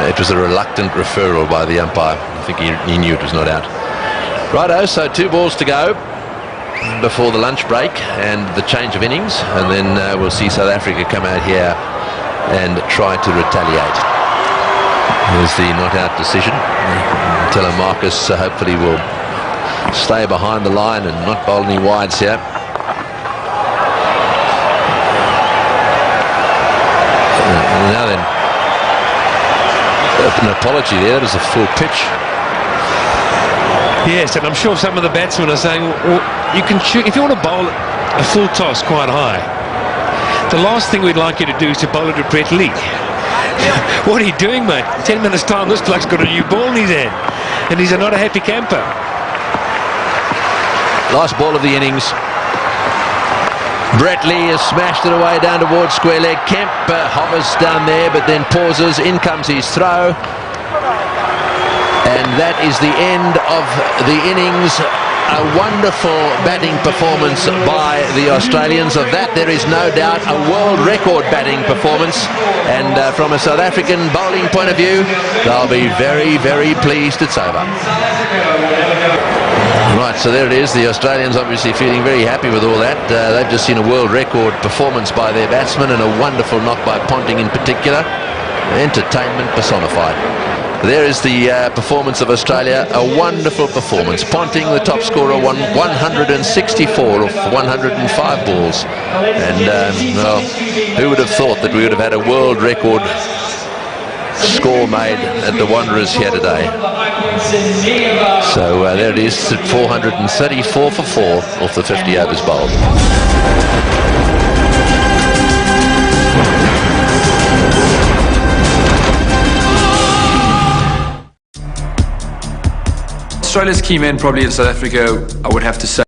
It was a reluctant referral by the umpire. I think he knew it was not out. Righto, so 2 balls to go before the lunch break and the change of innings, and then we'll see South Africa come out here and try to retaliate. There's the not-out decision. Telemarcus hopefully will stay behind the line and not bowl any wides here. Now then, an apology there. That is a full pitch. Yes, and I'm sure some of the batsmen are saying, well, you can shoot if you want to bowl a full toss quite high. The last thing we'd like you to do is to bowl it to Brett Lee. What are you doing, mate? 10 minutes time, this bloke's got a new ball in his hand, and he's not a happy camper. Last ball of the innings. Brett Lee has smashed it away down towards square leg. Kemp hovers down there, but then pauses. In comes his throw. And that is the end of the innings. A wonderful batting performance by the Australians. Of that, there is no doubt a world record batting performance. And from a South African bowling point of view, they'll be very, very pleased it's over. Right, so there it is. The Australians obviously feeling very happy with all that. They've just seen a world record performance by their batsmen and a wonderful knock by Ponting in particular. Entertainment personified. There is the performance of Australia, a wonderful performance. Ponting, the top scorer, won 164 of 105 balls. And, well, who would have thought that we would have had a world record score made at the Wanderers here today? So there it is, at 434 for 4 off the 50 overs bowled. Australia's key man probably in South Africa, I would have to say,